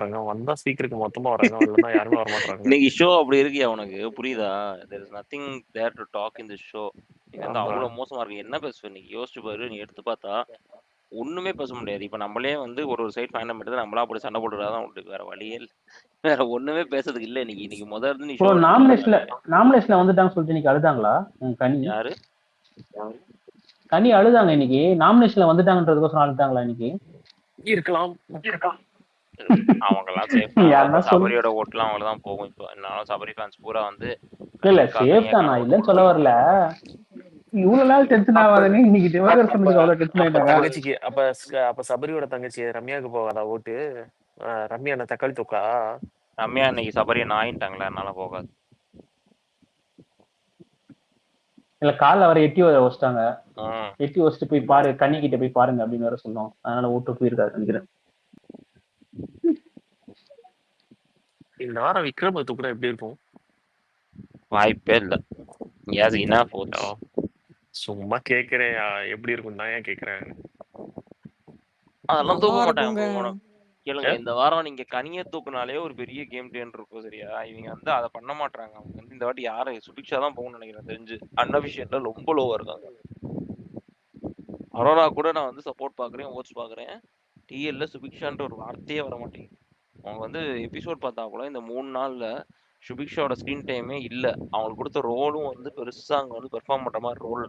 மாட்டாங்க. வந்தா ஸ்பீக்கருக்கு மொத்தமா வராங்க. வரலன்னா யாருமே வரமாட்றாங்க. இன்னைக்கு ஷோ அப்படி இருக்கியா உனக்கு? புரியுதா? there is nothing there to talk in this show. இது வந்து ஆமா. அவ்வளவு மோசமா இருக்கு. என்ன பேசுவ நீ? யோசிச்சு பாரு. நீ எடுத்து பார்த்தா ஒண்ணுமே பேச முடியாது. இப்ப நம்மளே வந்து ஒரு சைடு ஃபேண்டம் எடுத்து நம்மளா அப்படி சண்டை போட்டுதான் உண்டு. வேற வழியே இல்ல. வேற ஒண்ணுமே பேசுறதுக்கு இல்ல இன்னைக்கு. இன்னைக்கு முதல்ல இருந்து நீ இப்போ ஷோ எடுத்து நாமினேஷன்ல வந்துட்டாங்க சொல்லிட்டு இன்னைக்கு அழுதாங்களா கனி? யாரு? கனி அழுதாங்க இன்னைக்கு. நாமினேஷன்ல வந்துட்டாங்கன்றதுக்கோசரம் அழுதாங்களா இன்னைக்கு? இருக்கலாம். அவங்கெல்லாம் சேஃப் தான். சபரியோட ஓட்டுலாம் அவங்கதான் போகும். இப்போ என்னாலும் சபரி ஃபேன்ஸ் பூரா வந்து இல்ல சேஃப் தான், நான் இல்லைன்னு சொல்ல வரல. இவ்வளவு நாள் டென்ஷன் ஆகாதுன்னு இன்னைக்கு திவாகர் சொன்னதுக்கு அவ்வளவு டென்ஷன் ஆயிட்டாங்க. தங்கச்சிக்கு அப்ப சபரியோட தங்கச்சி ரம்யாவுக்கு போகாதா ஓட்டு? ரம்யா என்ன தக்காளி தொக்கா? ரம்யா இன்னைக்கு சபரியை நாயிட்டாங்களே, அதனால போகாது. இல்ல கால அவரை எட்டி வச்சிட்டாங்க. எட்டி வச்சுட்டு போய் பாரு, கண்ணி கிட்ட போய் பாருங்க அப்படின்னு வேற சொன்னோம். அதனால ஓட்டு போயிருக்காரு நினைக்கிறேன். இந்த வாரம் விக்ரம் தூக்குனா எப்படி இருக்கும்? வாய்ப்பே இல்ல. சும்மா கேக்குறேன் எப்படி இருக்கும் தான் ஏன் கேக்குறேன். அதெல்லாம் தூக்க மாட்டாங்க. கேளுங்க, இந்த வாரம் நீங்க கனியை தூக்குனாலே ஒரு பெரிய கேம் டேன் இருக்கும். சரியா? இவங்க வந்து அதை பண்ண மாட்டாங்க. அவங்க வந்து இந்த வாட்டி யாரு சுபிக்ஷா தான் போகணும்னு நினைக்கிறேன் தெரிஞ்சு. அன்அபிஷியல்ல ரொம்ப லோவா இருக்காங்க. அரோரா கூட நான் வந்து சப்போர்ட் பாக்குறேன், ஓட்ஸ் பாக்குறேன். டிஎல்ல சுபிக்ஷான்ற ஒரு வார்த்தையே வர மாட்டேங்குது. அவங்க வந்து எபிசோட் பார்த்தா கூட இந்த 3 நாள்ல சுபிக்ஷாவோட ஸ்கிரீன் டைமே இல்ல. அவங்களுக்கு கொடுத்த ரோலும் வந்து பெருசா அங்க வந்து பெர்ஃபார்ம் பண்ற மாதிரி ரோல்.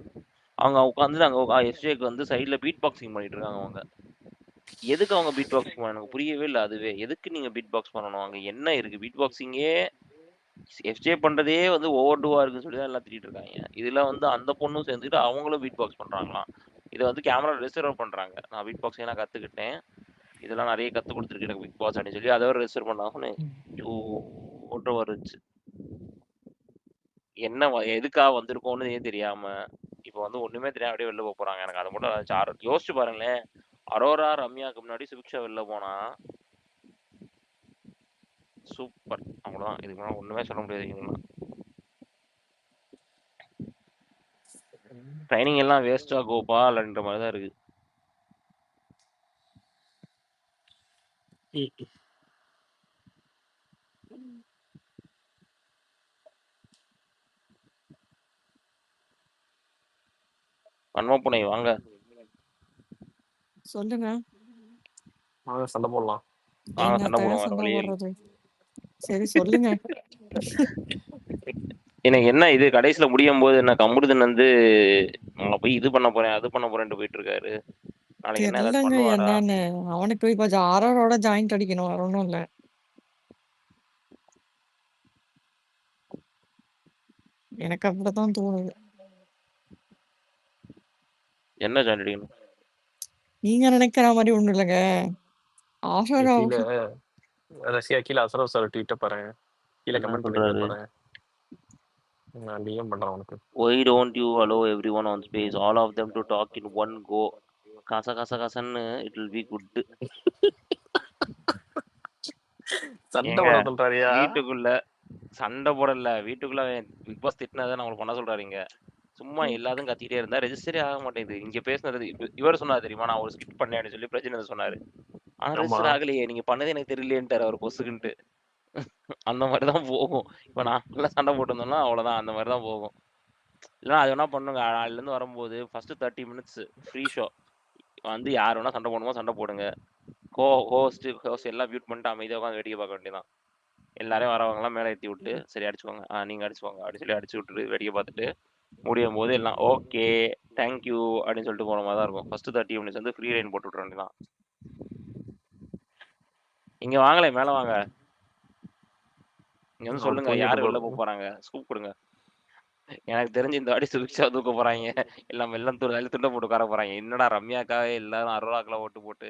அவங்க உட்காந்து அங்க எஸ்ஜேக்கு வந்து சைட்ல பீட் பாக்ஸிங் பண்ணிட்டு இருக்காங்க. அவங்க எதுக்கு அவங்க பீட் பாக்ஸ் எனக்கு புரியவே இல்லை. அதுவே எதுக்கு நீங்க பீட் பாக்ஸ் பண்ணணும்? அங்க என்ன இருக்கு? பீட் பாக்ஸிங்கே எஃப்ஜே பண்றதே வந்து ஓவர் டூவா இருக்குன்னு சொல்லி தான் எல்லாம் திட்டிட்டு இருக்காங்க. இதுல வந்து அந்த பொண்ணும் சேர்ந்துட்டு அவங்களும் பீட் பாக்ஸ் பண்றாங்களாம். இதை வந்து கேமரா ரிசர்வ் பண்றாங்க. நான் பீட் பாக்ஸிங் நான் கத்துக்கிட்டேன், இதெல்லாம் நிறைய கத்து கொடுத்துருக்கு எனக்கு பிக் பாஸ் அப்படின்னு சொல்லி அதை ஒரு ரிசர்வ் பண்ணாங்கன்னு ஓட்ட வருச்சு. என்ன எதுக்காக வந்திருக்கோன்னு தெரியாம இப்ப வந்து ஒண்ணுமே தெரியாம அப்படியே வெளில போறாங்க. எனக்கு அதை மட்டும் யோசிச்சு பாருங்களேன். அரோரா ரம்யாவுக்கு முன்னாடி சுபிக்ஷா வெளில போனா சூப்பர். அவ்வளவுதான். இதுக்கு மேல ஒண்ணுமே சொல்ல முடியாது. ட்ரைனிங் எல்லாம் வேஸ்டா கோபா அப்படின்ற மாதிரிதான் இருக்கு. அன்மப்புனை வாங்க சொல்லுங்க. சண்டை போடலாம். சண்டை போடுவோம். சரி சொல்லுங்க. எனக்கு என்ன இது கடைசியில முடியும் போது என்ன கமுடுதன் வந்து போய் இது பண்ண போறேன் அது பண்ண போறேன்ட்டு போயிட்டு இருக்காரு. நாளைக்கு என்னன்னு அவனுக்கு இப்ப ஆரோட ஜாயிண்ட் அடிக்கணும். வேற ஒண்ணும் இல்ல. எனக்கு அப்படிதான் தோணுது. என்ன ஜாயிண்ட் அடிக்கணும் நீங்க நினைக்கிற மாதிரி ஒண்ணும் இல்லைங்க. ரஷ்யா கீழே அசரவ் சார் ட்வீட்ட பாருங்க. கீழே கமெண்ட் பண்ணிருக்காரு. நான் டிஎம் பண்றேன் உனக்கு. Why don't you allow everyone on space, all of them to talk in one go? Gaza Gaza காசான்னு it will be good. சண்டை போட சொல்றாரியா? வீட்டுக்குள்ள சண்டை போடல, வீட்டுக்குள்ள பிக் பாஸ் திட்டினதான் அவங்களுக்கு பண்ண சொல்றாருங்க. சும்மா எல்லாரும் கத்திட்டே இருந்தா ரெஜிஸ்டரே ஆக மாட்டேங்குது. இங்க பேசுனது இவர் சொன்னாரு தெரியுமா, நான் ஒரு ஸ்கிரிப்ட் பண்ணேன்னு சொல்லி பிரச்சனை சொன்னாரு. ஆனா ரெஜிஸ்டர் ஆகலையே, நீங்க பண்ணது எனக்கு தெரியலேன்ட்டாரு அவர் பொசுக்குன்ட்டு. அந்த மாதிரிதான் போகும். இப்ப நான் சண்டை போட்டிருந்தோம்னா அவ்வளவுதான், அந்த மாதிரிதான் போகும். இல்லைன்னா அது வேணா பண்ணுங்க. நாளைல இருந்து வரும்போது ஃபர்ஸ்ட் 30 minutes ஃப்ரீ ஷோ வந்து யார் வேணா சண்டை போடணுமோ சண்டை போடுங்க. ஹோஸ்ட் எல்லாம் மியூட் பண்ணிட்டு அமைதியாக உட்காந்து வேடிக்கை பார்க்க வேண்டியதான். எல்லாரையும் வரவங்கலாம் மேலே ஏற்றி விட்டு சரி அடிச்சுக்கோங்க, நீங்க அடிச்சுக்கோங்க அப்படின்னு சொல்லி அடிச்சு விட்டுட்டு வேடிக்கை பார்த்துட்டு முடியும் போது எல்லாம் ஓகே தேங்க்யூ அப்படின்னு சொல்லிட்டு போன மாதிரி தான் இருக்கும். ஃபர்ஸ்ட் 30 minutes வந்து ஃப்ரீ லைன் போட்டு விட்டுற வேண்டியதான். இங்க வாங்கலே, மேல வாங்க. இங்க வந்து சொல்லுங்க யாரு வெளில போறாங்க. ஸ்கூப் கொடுங்க. எனக்கு தெரிஞ்சு இந்த வாட்டி சுபிக்ஷா தூக்க போறாங்க. எல்லாம் வெள்ளம் துண்டை போட்டு உட்கார போறாங்க. என்னடா ரம்யாக்காவே எல்லாரும் அரோராக்கெல்லாம் ஓட்டு போட்டு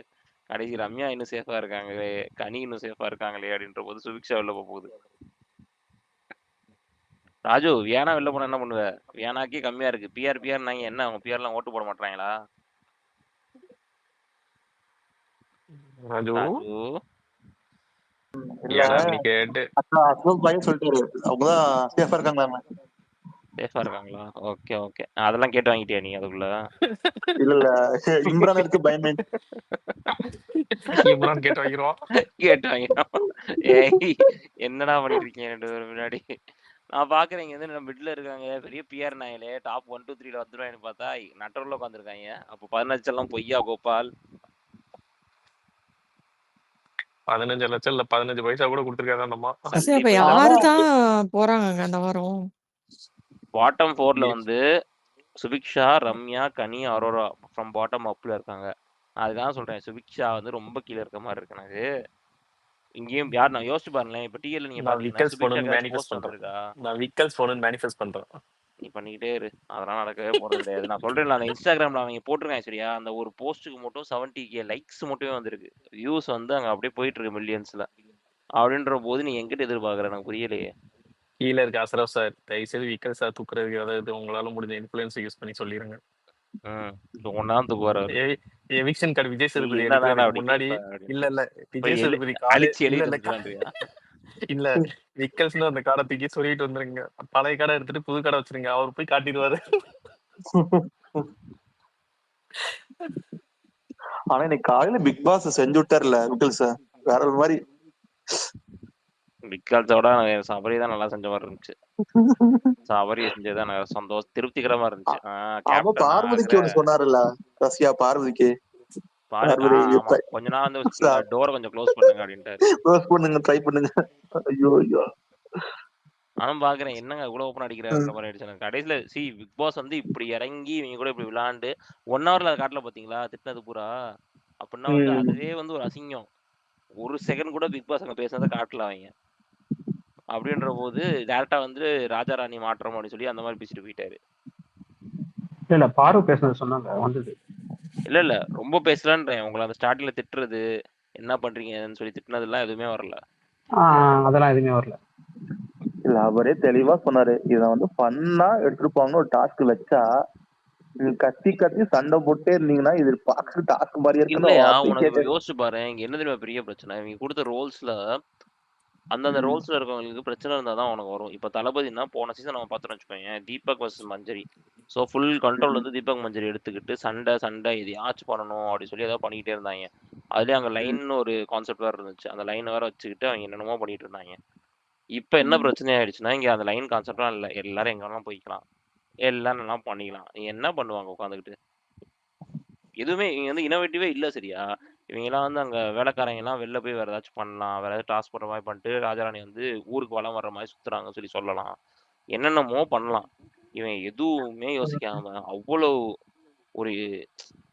கடைசி ரம்யா இன்னும் சேஃபா இருக்காங்களே, கனி இன்னும் சேஃபா இருக்காங்களே அப்படின்ற போது சுபிக்ஷா வெளில போகுது. ராஜு வியானா வெளில போனா என்ன பண்ணுவ? வியானாக்கே கம்மியா இருக்கு. பிஆர் நாங்க என்ன அவங்க பிஆர்லாம் ஓட்டு போட மாட்டாங்களா? ராஜு சொல்லிட்டாரு அவங்கதான் சேஃபா இருக்காங்களா? சேஃபா இருக்காங்களா? Okay okay. அதெல்லாம் கேட்டு வாங்கிட்டியா நீ அதுக்குள்ள? இல்ல இல்ல இம்ரான் இருக்கு பயமே. இம்ரான் கேட்டு வைக்கிறோம். கேட்டு வாங்கிட்டோம். ஏய் என்னடா பண்ணிட்டு இருக்கீங்க 2 பேரும் முன்னாடி? நான் பாக்குறேன் இங்க வந்து மிட்ல இருக்காங்க பெரிய பிஆர் நாயலே டாப் 1 2 3ல வந்துருவாங்கன்னு பார்த்தா நட்டூர்ல உட்காந்துருக்காங்க. அப்போ 15 எல்லாம் பொய்யா கோபால்? 15 லட்சம் இல்ல 15 பைசா கூட கொடுத்துருக்காங்க நம்ம. சசி, அப்ப சந்தீப் ஆனா யாரு தான் போறாங்க அந்த வாரம்? பாட்டம் 4ல வந்து சுபிக்ஷா, ரம்யா, கனி, அரோரா ஃப்ரம் பாட்டம் அப்ல இருக்காங்க. அதுதான் சொல்றேன் சுபிக்ஷா வந்து ரொம்ப கீழே இருக்க மாதிரி இருக்கு எனக்கு. இங்கேயும் யார் நான் யோசிச்சு பாருங்களேன். இப்ப டிஎல் நீங்க நான் பாத்தீங்கன்னா விக்கல்ஸ் சுபிக்ஷா போகணும்னு மேனிஃபெஸ்ட் போஸ்ட் பண்றேன். வந்திருக்கா? நான் விக்கல்ஸ் போகணும்னு மேனிஃபெஸ்ட் பண்றேன். நீ பண்ணிக்கிட்டே இரு. அதெல்லாம் நடக்கவே போறது கிடையாது. நான் சொல்றேன்ல அந்த இன்ஸ்டாகிராம்ல அவங்க போட்டிருக்காங்க சரியா, அந்த ஒரு போஸ்ட்டுக்கு மட்டும் 70K லைக்ஸ் மட்டுமே வந்திருக்கு. வியூஸ் வந்து அங்க அப்படியே போயிட்டு இருக்கு மில்லியன்ஸ்ல. அப்படின்ற போது நீ எங்கிட்ட எதிர்பார்க்கற எனக்கு புரியலையே. கீழே இருக்க அசரப் சார் தயவுசெய்து விக்கல் சார் தூக்குறதுக்கு அதாவது உங்களால முடிஞ்ச இன்ஃபுளுன்ஸ் யூஸ் பண்ணி சொல்லிடுங்க. ஒன்னாம் தூக்குவார் அவரு. எவிக்ஷன் கார்டு விஜய் நீ சேதுபதி என்னடா எடுக்கிறதுக்கு அப்படி முன்னாடி கேட்ப அப்படின்னு. இல்ல இல்ல போய் விஜய் சேதுபதி கார்டு அழிச்சு இல்ல எழுதிட்டு இல்ல வந்துடலான்றியா? இல்ல விக்கல்ஸ்னு அந்த கார்டை தூக்கி சொல்லிட்டு வந்துருங்க. பழைய கார்டை எடுத்துட்டு புது கார்டை வச்சிருங்க. அவர் போய் காட்டிடுவாரு. ஆனா இன்னைக்கு காலையில பிக் பாஸ் செஞ்சு விட்டார்ல விக்கல் சார், வேற ஒரு மாதிரி. பிக்கால்ஸோட சபரி தான் நல்லா செஞ்ச மாதிரி இருந்துச்சு. சபரி செஞ்சதுதான் நல்லா சந்தோஷம் திருப்திகரமா இருந்துச்சு. ஆமா பார்வதிக்கு ஒண்ணு சொன்னாருல்ல ரஷ்யா, பார்வதிக்கு கொஞ்ச நாள் வந்து டோரை கொஞ்சம் க்ளோஸ் பண்ணுங்க அப்படின்ட்டாரு. க்ளோஸ் பண்ணுங்க, ட்ரை பண்ணுங்க. ஐயோ ஐயோ. நானும் பாக்குறேன் என்னங்க இவ்வளவு ஓப்பன் அடிக்கிறாருன்ற மாதிரி ஆயிடுச்சு. கடைசியில பிக் பாஸ் வந்து இப்படி இறங்கி இவங்க கூட இப்படி விளையாண்டு 1 ஹவர்ல அதை காட்டல பாத்தீங்களா திட்டினது பூரா. அப்படின்னா வந்து அதுவே வந்து ஒரு அசிங்கம். ஒரு செகண்ட் கூட பிக் பாஸ் அங்க பேசுனதை காட்டல அவங்க. அப்படின்ற போது டேரக்டா வந்து ராஜாராணி மாற்றம் அப்படின்னு சொல்லி அந்த மாதிரி பேசிட்டு போயிட்டாரு. இல்ல பார்வை பேசுனது சொன்னாங்க வந்தது. இல்ல ரொம்ப பேசலான்றேன். உங்களை அந்த ஸ்டார்டிங்ல திட்டுறது என்ன பண்றீங்கன்னு சொல்லி திட்டினதெல்லாம் எதுவுமே வரல. அதெல்லாம் எதுவுமே வரல. இல்ல அவரே தெளிவா சொன்னாரு, இத வந்து பண்ணா எடுத்துருப்பாங்கன்னு ஒரு டாஸ்க் வச்சா நீங்க கத்தி கத்தி சண்டை போட்டே இருந்தீங்கன்னா இது பாக்குற டாஸ்க் மாதிரியே இல்லையா இருக்குன்னு உனக்கு யோசிச்சு பாரு. இங்க என்ன தெரியுமா பெரிய பிரச்சனை, இவங்க கொடுத்த ரோல்ஸ்ல அந்தந்த ரோல்ஸ்ல இருக்கவங்களுக்கு பிரச்சனை இருந்தாதான் உனக்கு வரும். இப்ப தளபதினா போன சீசன் நம்ம பார்த்தோம்னு வச்சுக்கோங்க, தீபக் வர்சஸ் மஞ்சரி. ஸோ ஃபுல் கண்ட்ரோல் வந்து தீபக் மஞ்சரி எடுத்துக்கிட்டு சண்டை எதையாச்சும் பண்ணணும் அப்படின்னு சொல்லி ஏதாவது பண்ணிக்கிட்டே இருந்தாங்க. அதுலயே அங்க லைன் ஒரு கான்செப்ட் வேற இருந்துச்சு. அந்த லைன் வேற வச்சுக்கிட்டு அவங்க என்னென்னமோ பண்ணிட்டு இருந்தாங்க. இப்ப என்ன பிரச்சனை ஆயிடுச்சுன்னா இங்க அந்த லைன் கான்செப்ட்லாம் இல்ல. எல்லாரும் எங்க வேணாலும் போய்க்கலாம், எல்லாம் நல்லா பண்ணிக்கலாம். என்ன பண்ணுவாங்க உட்காந்துக்கிட்டு? எதுவுமே இவங்க வந்து இனோவேட்டிவே இல்ல சரியா. இவங்கெல்லாம் வந்து அங்க வேலைக்காரங்க எல்லாம் வெளில போய் வேற ஏதாச்சும் பண்ணலாம், வேற ஏதாவது டாஸ்க் பண்ற மாதிரி பண்ணிட்டு ராஜாராணி வந்து ஊருக்கு வளம் வர்ற மாதிரி சுத்துறாங்கன்னு சொல்லி சொல்லலாம். என்னென்னமோ பண்ணலாம். இவன் எதுவுமே யோசிக்காம அவ்வளவு ஒரு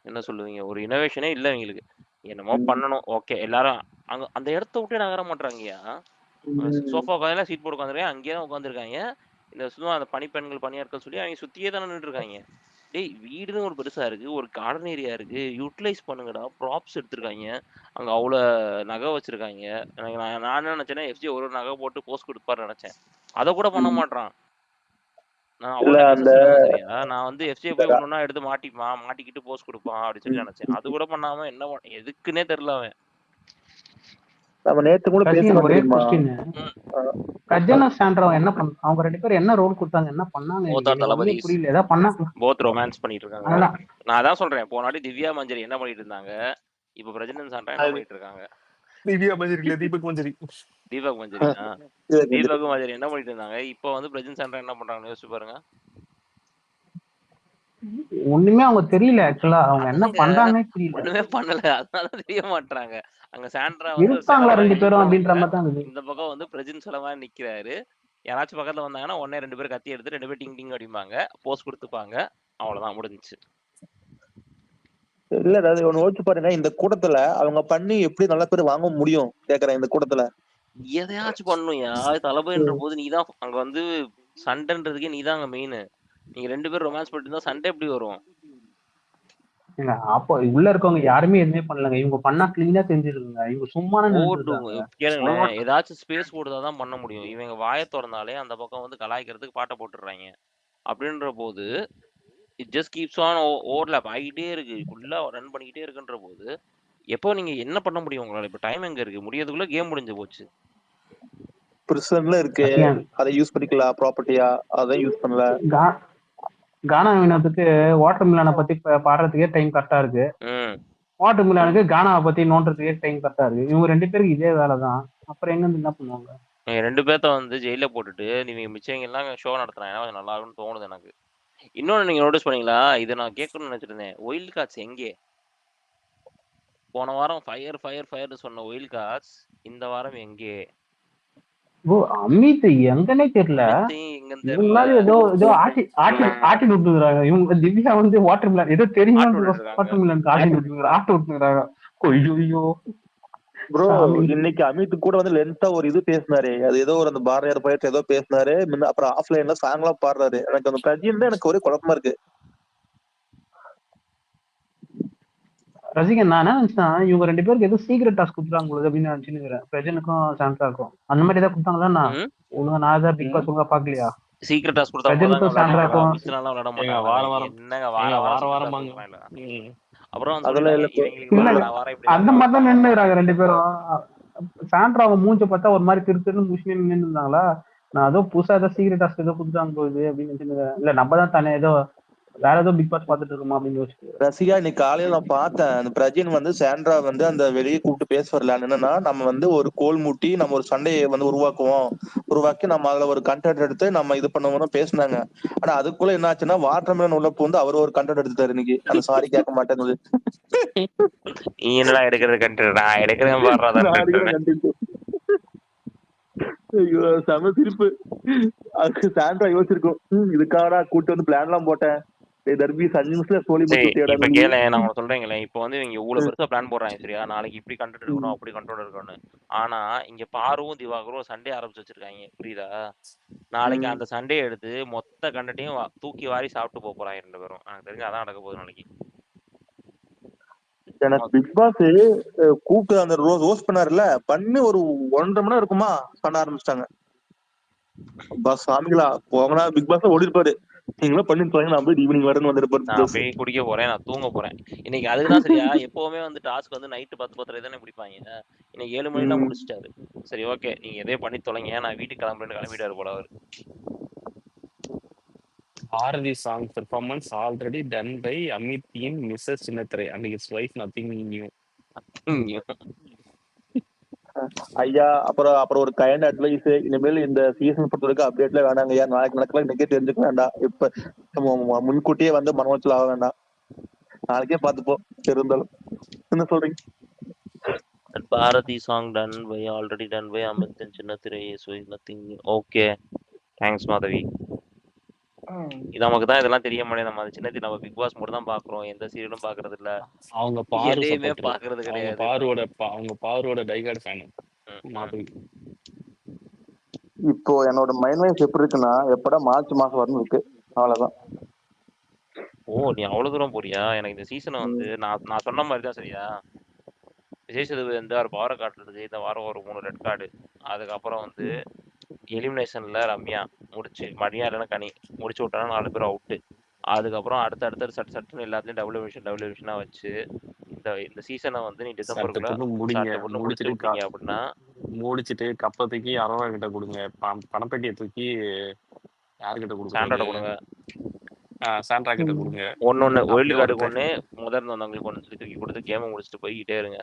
என்ன சொல்லுவீங்க ஒரு இனோவேஷனே இல்ல இவங்களுக்கு. என்னமோ பண்ணணும் ஓகே எல்லாரும் அங்க அந்த இடத்த விட்டே நகர மாட்டாங்கயா. சோஃபா உட்காந்து சீட் போட்டு உட்காந்துருக்காங்க, அங்கேயே தான் உட்காந்துருக்காங்க. இந்த சும்மா அந்த பணிப்பெண்கள் பணியாட்கள் சொல்லி அவங்க சுத்தியே தானே நின்றுட்டு இருக்காங்க. டேய் வீடுன்னு ஒரு பெருசா இருக்கு, ஒரு கார்டன் ஏரியா இருக்கு, யூட்டிலைஸ் பண்ணுங்கடா. ப்ராப்ஸ் எடுத்திருக்காங்க, அங்க அவ்வளவு நகை வச்சிருக்காங்க. எனக்கு நான் என்ன நினைச்சேன்னா எஃப்ஜி ஒரு நகை போட்டு போஸ்ட் கொடுப்பாரு நினைச்சேன். அதை கூட பண்ண மாட்டான். நான் அவ்வளவு நெக்ஸஸ் சரியா. நான் வந்து எஃப்ஜி போய் ஒண்ணுன்னா எடுத்து மாட்டிக்கிட்டு போஸ்ட் கொடுப்பான் அப்படின்னு சொல்லி நினைச்சேன். அது கூட பண்ணாம என்ன எதுக்குன்னே தெரியல அவன். நம்ம நேத்து கூட பேசணும் ஒரே தெரியுமா? கொஸ்டின், கஜனா சாண்ட்ரா என்ன பண்ண, அவங்க 2 பேரும் என்ன ரோல் கொடுத்தாங்க, என்ன பண்ணாங்க எனக்கு புரியல. ஏதாவது பண்ணாங்க, போத் ரொமான்ஸ் பண்ணிட்டு இருக்காங்க. நான் அதான் சொல்றேன் போன வாட்டி திவ்யா மஞ்சரி என்ன பண்ணிட்டு இருந்தாங்க, இப்ப பிரஜனன் சாண்ட்ரா என்ன பண்ணிட்டு இருக்காங்க? திவ்யா மஞ்சரி இல்ல தீபக் மஞ்சரி. தீபக் மஞ்சரி தீபக் மஞ்சரி என்ன பண்ணிட்டு இருந்தாங்க, இப்ப வந்து பிரஜன் சாண்ட்ரா என்ன பண்றாங்கன்னு யோசிச்சு பாருங்க. ஒண்ணுமே அவங்க தெரியல. ஆக்சுவலா அவங்க என்ன பண்றாங்கன்னே தெரியல. ஒண்ணுமே பண்ணல, அதனால தெரிய மாட்டாங்க. அங்க சாண்ட்ரா இருக்காங்களா 2 பேரும் அப்படின்ற மாதிரி தான் இந்த பக்கம் வந்து பிரஜன் செலவா நிக்கிறாரு. யாராச்சும் பக்கத்துல வந்தாங்கன்னா உடனே 2 பேரும் கத்தி எடுத்து 2 பேரும் டிங் டிங் அடிப்பாங்க, போஸ்ட் கொடுத்துப்பாங்க, அவ்வளவுதான் முடிஞ்சிச்சு. இல்ல அதாவது ஒண்ணு யோசிச்சு பாருங்க, இந்த கூட்டத்துல அவங்க பண்ணி எப்படி நல்ல பேர் வாங்க முடியும் கேக்குறேன். இந்த கூட்டத்துல எதையாச்சும் பண்ணுயா தளபதின்ற போது நீதான் அங்க வந்து சண்டைன்றதுக்கே நீதான் அங்க மெயின். நீங்க 2 பேரும் ரொமான்ஸ் பண்ணிட்டு இருந்தா சண்டை எப்படி வரும்? அப்போ உள்ள இருக்கவங்க யாருமே எதுவுமே பண்ணலங்க. இவங்க பண்ணா கிளீனா தெரிஞ்சிருக்குங்க. இவங்க சும்மா கேளுங்களேன், ஏதாச்சும் ஸ்பேஸ் கொடுத்தாதான் பண்ண முடியும். இவங்க வாயை திறந்தாலே அந்த பக்கம் வந்து கலாய்க்கிறதுக்கு பாட்டை போட்டுடுறாங்க. அப்படின்ற போது it just keeps on overlap ஆகிட்டே இருக்கு, ஃபுல்லா ரன் பண்ணிக்கிட்டே இருக்குன்ற போது எப்போ நீங்க என்ன பண்ண முடியும் உங்களால? இப்ப டைம் எங்க இருக்கு? முடியறதுக்குள்ள கேம் முடிஞ்சு போச்சு. பிரிசன்ல இருக்கு, ரசிகன் அதை யூஸ் பண்ணிக்கலாம் ப்ராப்பர்ட்டியா, அதான் யூஸ் பண்ணல. கானா வினோத்துக்கு வாட்டர் மிலானை பத்தி பாடுறதுக்கே டைம் கரெக்டா இருக்கு. வாட்டர் மிலானுக்கு கானாவை பத்தி நோண்டுறதுக்கே டைம் கரெக்டா இருக்கு. இவங்க 2 பேருக்கு இதே வேலை தான். அப்புறம் எங்க என்ன பண்ணுவாங்க? நீங்க 2 பேர்த்த வந்து ஜெயில போட்டுட்டு நீங்க மிச்சவங்க எல்லாம் ஷோ நடத்துறாங்க, கொஞ்சம் நல்லா இருக்கும்னு தோணுது எனக்கு. இன்னொன்னு நீங்க நோட்டீஸ் பண்ணீங்களா? இதை நான் கேட்கணும்னு நினைச்சிருந்தேன். ஒயில்ட் கார்ட்ஸ் எங்கே? போன வாரம் ஃபயர் ஃபயர் ஃபயர்னு சொன்ன ஒயில்ட் கார்ட்ஸ் இந்த வாரம் எங்கே? அமித் எங்கன்னே தெரியல. இவங்களால ஏதோ ஆட்டி விட்டுறாங்க. இவங்க திவ்யா வந்து வாட்டர் மிலான் ஏதோ தெரியுமா, வாட்டர் மிலான் ஆட்டி விட்டுறாங்க. ஐயோ ப்ரோ, இன்னைக்கு அமித் கூட வந்து லென்த்தா ஒரு இது பேசினாரு. அது ஏதோ ஒரு அந்த பாரதியார் போயிட்டு ஏதோ பேசினாரு. அப்புறம் ஆஃப்லைன்ல சாங்லாம் பாடுறாரு. எனக்கு அந்த பிரஜின் தான் எனக்கு ஒரே குழப்பமா இருக்கு. ரசிகன் நான் என்ன நினைச்சேன், இவங்க 2 பேருக்கு ஏதோ சீக்ரெட் டாஸ்க் கொடுத்துறாங்க போது அப்படின்னு நினைச்சுன்னு பிரஜனுக்கும் சாண்ட்ராக்கும் அந்த மாதிரி ஏதாவது கொடுத்தாங்களா? நான் ஒழுங்கா நான் ஏதாவது பிக் பாஸ் ஒழுங்கா பாக்கலையா? சீக்ரெட் டாஸ்க் கொடுத்தா பிரஜனுக்கும் சாண்ட்ராக்கும் விட மாட்டாங்க. அப்புறம் அந்த மாதிரி தான் நின்னுறாங்க 2 பேரும். சாண்ட்ராவை மூஞ்ச பார்த்தா ஒரு மாதிரி திருத்துன்னு முஸ்லீம் நின்று இருந்தாங்களா? நான் ஏதோ புதுசா ஏதோ சீக்ரெட் டாஸ்க் ஏதோ கொடுத்தாங்க போகுது அப்படின்னு நினைச்சுன்னு. இல்ல நம்ம தான் தானே ஏதோ வேற ஏதோ பிக் பாஸ் பாத்துட்டு இருக்கோமா அப்படின்னு யோசிச்சு. ரசிகா, இன்னைக்கு காலையில நான் பார்த்தேன், அந்த பிரஜின் வந்து சாண்ட்ரா வந்து அந்த வெளியே கூப்பிட்டு பேச வரல. என்னன்னா, நம்ம வந்து ஒரு கோல் மூட்டி நம்ம ஒரு சண்டையை வந்து உருவாக்கி நம்ம அதுல ஒரு கண்டென்ட் எடுத்து நம்ம இது பண்ணுவோம்னு பேசினாங்க. ஆனா அதுக்குள்ள என்ன ஆச்சுன்னா, வாட்டர் மிலன் உள்ள பூந்து அவர் ஒரு கண்டென்ட் எடுத்துட்டாரு இன்னைக்கு. அந்த சாரி கேட்க மாட்டேங்குது. நீ என்னடா எடுக்கிறது கண்டென்ட்? நான் எடுக்கிறேன். ஐயோ செம சிரிப்பு. அதுக்கு சாண்ட்ரா யோசிச்சிருக்கோம், இதுக்காடா கூட்டு வந்து பிளான் எல்லாம் போட்டேன். இப்ப கேள, நான் சொல்றேங்களே, இப்ப வந்து இவங்க இவ்வளவு பெருசா பிளான் போடுறாங்க சரியா, நாளைக்கு இப்படி கண்டென்ட் இருக்கணும், அப்படி கண்டென்ட் இருக்கணும். ஆனா இங்க பாருவும் திவாகரும் சண்டே ஆரம்பிச்சு வச்சிருக்காங்க, புரியுதா? நாளைக்கு அந்த சண்டே எடுத்து மொத்த கண்டென்ட்டையும் தூக்கி வாரி சாப்பிட்டு போறாங்க 2 பேரும். எனக்கு தெரிஞ்சு அதான் நடக்க போகுது நாளைக்கு. எனக்கு பிக் பாஸ் கூப்பிட்டு அந்த ரோஸ் பண்ணாருல, பண்ணி ஒரு 1.5 மணி நேரம் இருக்குமா பண்ண ஆரம்பிச்சிட்டாங்க. சாமிகளா போங்கடா, பிக் பாஸ் ஓடி இருப்பாரு. நீங்களும் பண்ணி போறீங்க, நான் போய் ஈவினிங் வரேன்னு வந்துருப்பாரு. நான் போய் குடிக்க போறேன், நான் தூங்க போறேன். இன்னைக்கு அதுக்குதான் சரியா, எப்பவுமே வந்து டாஸ்க் வந்து நைட்டு 10-10:30 தானே பிடிப்பாங்க. இன்னைக்கு 7 மணி தான் முடிச்சிட்டாரு. சரி ஓகே, நீங்க எதே பண்ணி தொலைங்க, நான் வீட்டுக்கு கிளம்பிட்டாரு போல அவரு. Bharati song performance already done by Amit in Mrs. Chinathare and his wife, nothing new. ஐயா, அப்புறம் ஒரு கைண்ட் அட்வைஸ், இனிமேல் இந்த சீசன் பொறுத்த வரைக்கும் அப்டேட்ல வேணாங்க ஐயா. நாளைக்கு நடக்கலாம், இன்னைக்கே தெரிஞ்சுக்க வேண்டாம். இப்ப முன்கூட்டியே வந்து மனோச்சல் ஆக வேண்டாம். நாளைக்கே பார்த்துப்போம் இருந்தாலும். என்ன சொல்றீங்க? Bharati song already done by Amit in Chinathare, so nothing new. Okay, thanks Madhavi. இது நமக்கு தான் இதெல்லாம் தெரிய மாட்டேங்குது. நம்ம சின்னத்தி நம்ம பிக் பாஸ் மட்டும் தான் பாக்குறோம், எந்த சீரியலும் பாக்குறது இல்ல. அவங்க எதையுமே பாக்குறது கிடையாது. அவங்க பாரோட டைகார்ட் ஃபேன் மாதிரி. இப்போ என்னோட மைண்ட் வைஸ் எப்படி இருக்குன்னா, எப்படா மார்ச் மாசம் வரணும் இருக்கு, அவ்வளவுதான். நீ அவ்வளவு தூரம் போறியா? எனக்கு இந்த சீசன் வந்து நான் சொன்ன மாதிரி தான் சரியா. விஜய் சேதுபதி இந்த வாரம் பவர் காட்டுறது, இந்த வாரம் ஒரு 3 ரெட் கார்டு. அதுக்கப்புறம் வந்து எலிமினேஷன்ல ரம்யா முடிச்சு, மணியா இல்லைன்னா கனி முடிச்சு விட்டானா 4 பேர் அவுட்டு. அதுக்கப்புறம் அடுத்த சட்டுன்னு எல்லாத்துலயும் டபுள் விஷனா வச்சு இந்த சீசனை வந்து நீ டிசம்பருக்குள்ள முடிச்சிருக்கீங்க அப்படின்னா முடிச்சிட்டு கப்பத்துக்கு 60 கிட்ட கொடுங்க, பணப்பெட்டியை தூக்கி யாருக்கிட்ட கொடுங்க? சாண்ட்ரா கொடுங்க. சாண்ட்ரா கிட்ட கொடுங்க. ஒன்னொன்னு ஒயில்டு கார்டுக்கு ஒண்ணு, முதல்ல வந்தவங்களுக்கு ஒண்ணு சொல்லி தூக்கி கொடுத்து கேமை முடிச்சுட்டு போய்கிட்டே இருங்க.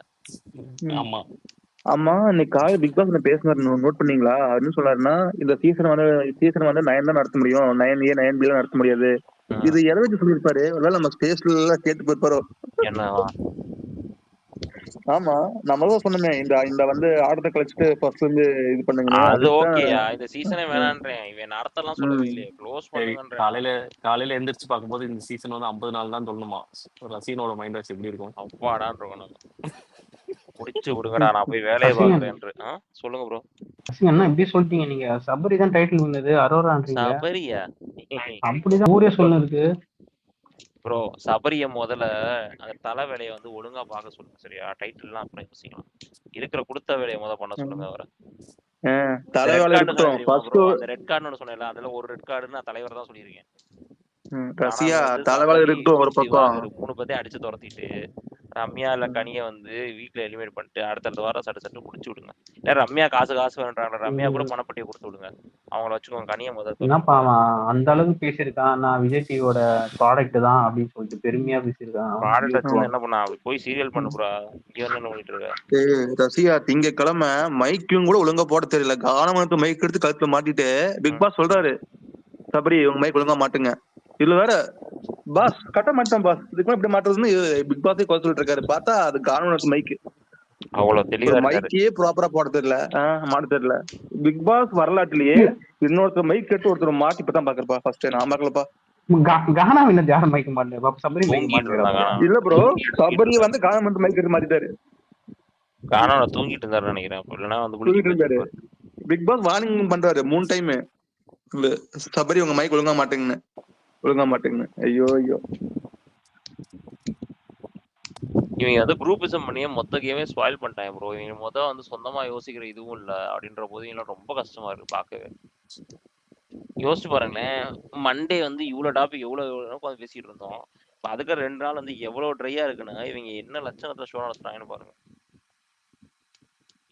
ஆமா, இன்னைக்கு காலையில் பிக் பாஸ் பேசினாரு, நோட் பண்ணீங்களா? என்ன சொன்னாருன்னா, இந்த சீசன் வந்து 9 தான் நடத்த முடியும், 9A 9B எல்லாம் நடத்த முடியாது. இது எதை வச்சு சொல்லியிருப்பாரு? ஒருவேளை நம்ம ஸ்பேஸ்ல எல்லாம் கேட்டு போயிருப்பாரோ? என்னவா? ஆமா, நம்மளும் சொன்னோமே, இந்த வந்து ஆடத்தை கழிச்சிட்டு ஃபர்ஸ்ட் வந்து இது பண்ணுங்க. அது ஓகேயா, இந்த சீசனே வேணான்றேன். இவன் நடத்தலாம் சொல்லவே இல்லையே, க்ளோஸ் பண்ணுங்கன்றேன். காலையில எந்திரிச்சு பார்க்கும்போது இந்த சீசன் வந்து 50 நாள் தான் சொல்லணுமா? ரசீனோட மைண்ட் வாஷ் எப்படி இருக்கும்? அப்பாடான் இருக்கணும். முடிச்சு விடுங்கடா, நான் போய் வேலையை பார்க்கிறேன். சொல்லுங்க ப்ரோ. என்ன இப்படி சொல்லிட்டீங்க நீங்க? சபரி தான் டைட்டில் வின்னது, அரோரான்றீங்க. சபரியா? அப்படிதான் ஊரே சொல்லுது ப்ரோ. சபரிய முதல்ல அந்த தலை வேலையை வந்து ஒழுங்கா பார்க்க சொல்லுங்க சரியா? டைட்டில்லாம் அப்புறம் யோசிக்கலாம். இருக்கிற கொடுத்த வேலையை பண்ண சொல்லுங்க அவரை. ரெட் கார்டுன்னு சொன்னேன்ல, அதுல ஒரு ரெட் கார்டு நான் தலைவர் தான் சொல்லியிருக்கேன். 3 பேர்த்தையும் அடிச்சு துரத்திட்டு ரம்யா இல்ல கனியை வந்து வீட்ல எலிமினேட் பண்ணிட்டு அடுத்த வாரம் சட்டு முடிச்சு விடுங்க. இல்ல ரம்யா காசு வேணுன்றாங்க, ரம்யா கூட பணப்பட்டியை கொடுத்து விடுங்க, அவங்கள வச்சுக்கோங்க. கனியை முதல் என்னப்பா அவன் அந்த அளவுக்கு பேசியிருக்கான், நான் விஜய் டிவியோட ப்ராடக்ட் தான் அப்படின்னு சொல்லிட்டு பெருமையா பேசியிருக்கான். ப்ராடக்ட் வச்சு என்ன பண்ணா, போய் சீரியல் பண்ணுறா, இங்க என்ன பண்ணிட்டு இருக்க? ரசிகா திங்கக்கிழமை மைக்கும் கூட ஒழுங்கா போட தெரியல, கானமத்து மைக் எடுத்து கழுத்துல மாட்டிட்டு பிக் பாஸ் சொல்றாரு சபரி உங்க மைக் ஒழுங்கா மாட்டுங்க. இதுல வேற பாஸ் கட்ட மாட்டேன் பாஸ், இதுக்கு இப்படி மாட்டுறதுன்னு பிக் பாஸே குறை சொல்லிட்டு இருக்காரு. பார்த்தா அது கானமத்து மைக்கு, அவ்வளவு தெளிவா மைக்கே ப்ராப்பரா போட தெரியல, மாட்ட தெரியல. பிக் பாஸ் வரலாற்றுலயே இன்னொருத்தர் மைக் எடுத்து ஒருத்தர் மாட்டி இப்பதான் பாக்குறப்பா, ஃபர்ஸ்ட் நான் பாக்கலப்பா. கானா என்ன தியானம் மைக்க மாட்டேன், சபரி மைக் மாட்டேன். இல்ல ப்ரோ, சபரி வந்து கானமத்து மைக் எடுத்து மாட்டிட்டாரு. கானால தூங்கிட்டு இருந்தாரு நினைக்கிறேன், இல்லைன்னா வந்து தூங்கிட்டு இருந்தாரு. பிக் பாஸ் வார்னிங் பண்றாரு 3 டைம், சபரி உங்க மைக் ஒழுங்கா மாட்டேங்கன்னு. ஐயோ ஐயோ, இவங்க வந்து குரூப்பிசம் பண்ணியே மொத்த கேமே ஸ்பாயில் பண்ணிட்டாங்க ப்ரோ. இவங்க வந்து சொந்தமா யோசிக்கிற இதுவும் இல்ல அப்படின்ற போது இன்னும் ரொம்ப கஷ்டமா இருக்கு பார்க்கவே. யோசிச்சு பாருங்களேன், மண்டே வந்து இவ்வளவு டாபிக் எவ்வளவு பேசிட்டு இருந்தோம், அதுக்கு 2 நாள் வந்து எவ்வளவு ட்ரையா இருக்குன்னா இவங்க என்ன லட்சணத்துல ஷோ நடத்துறாங்கன்னு பாருங்க.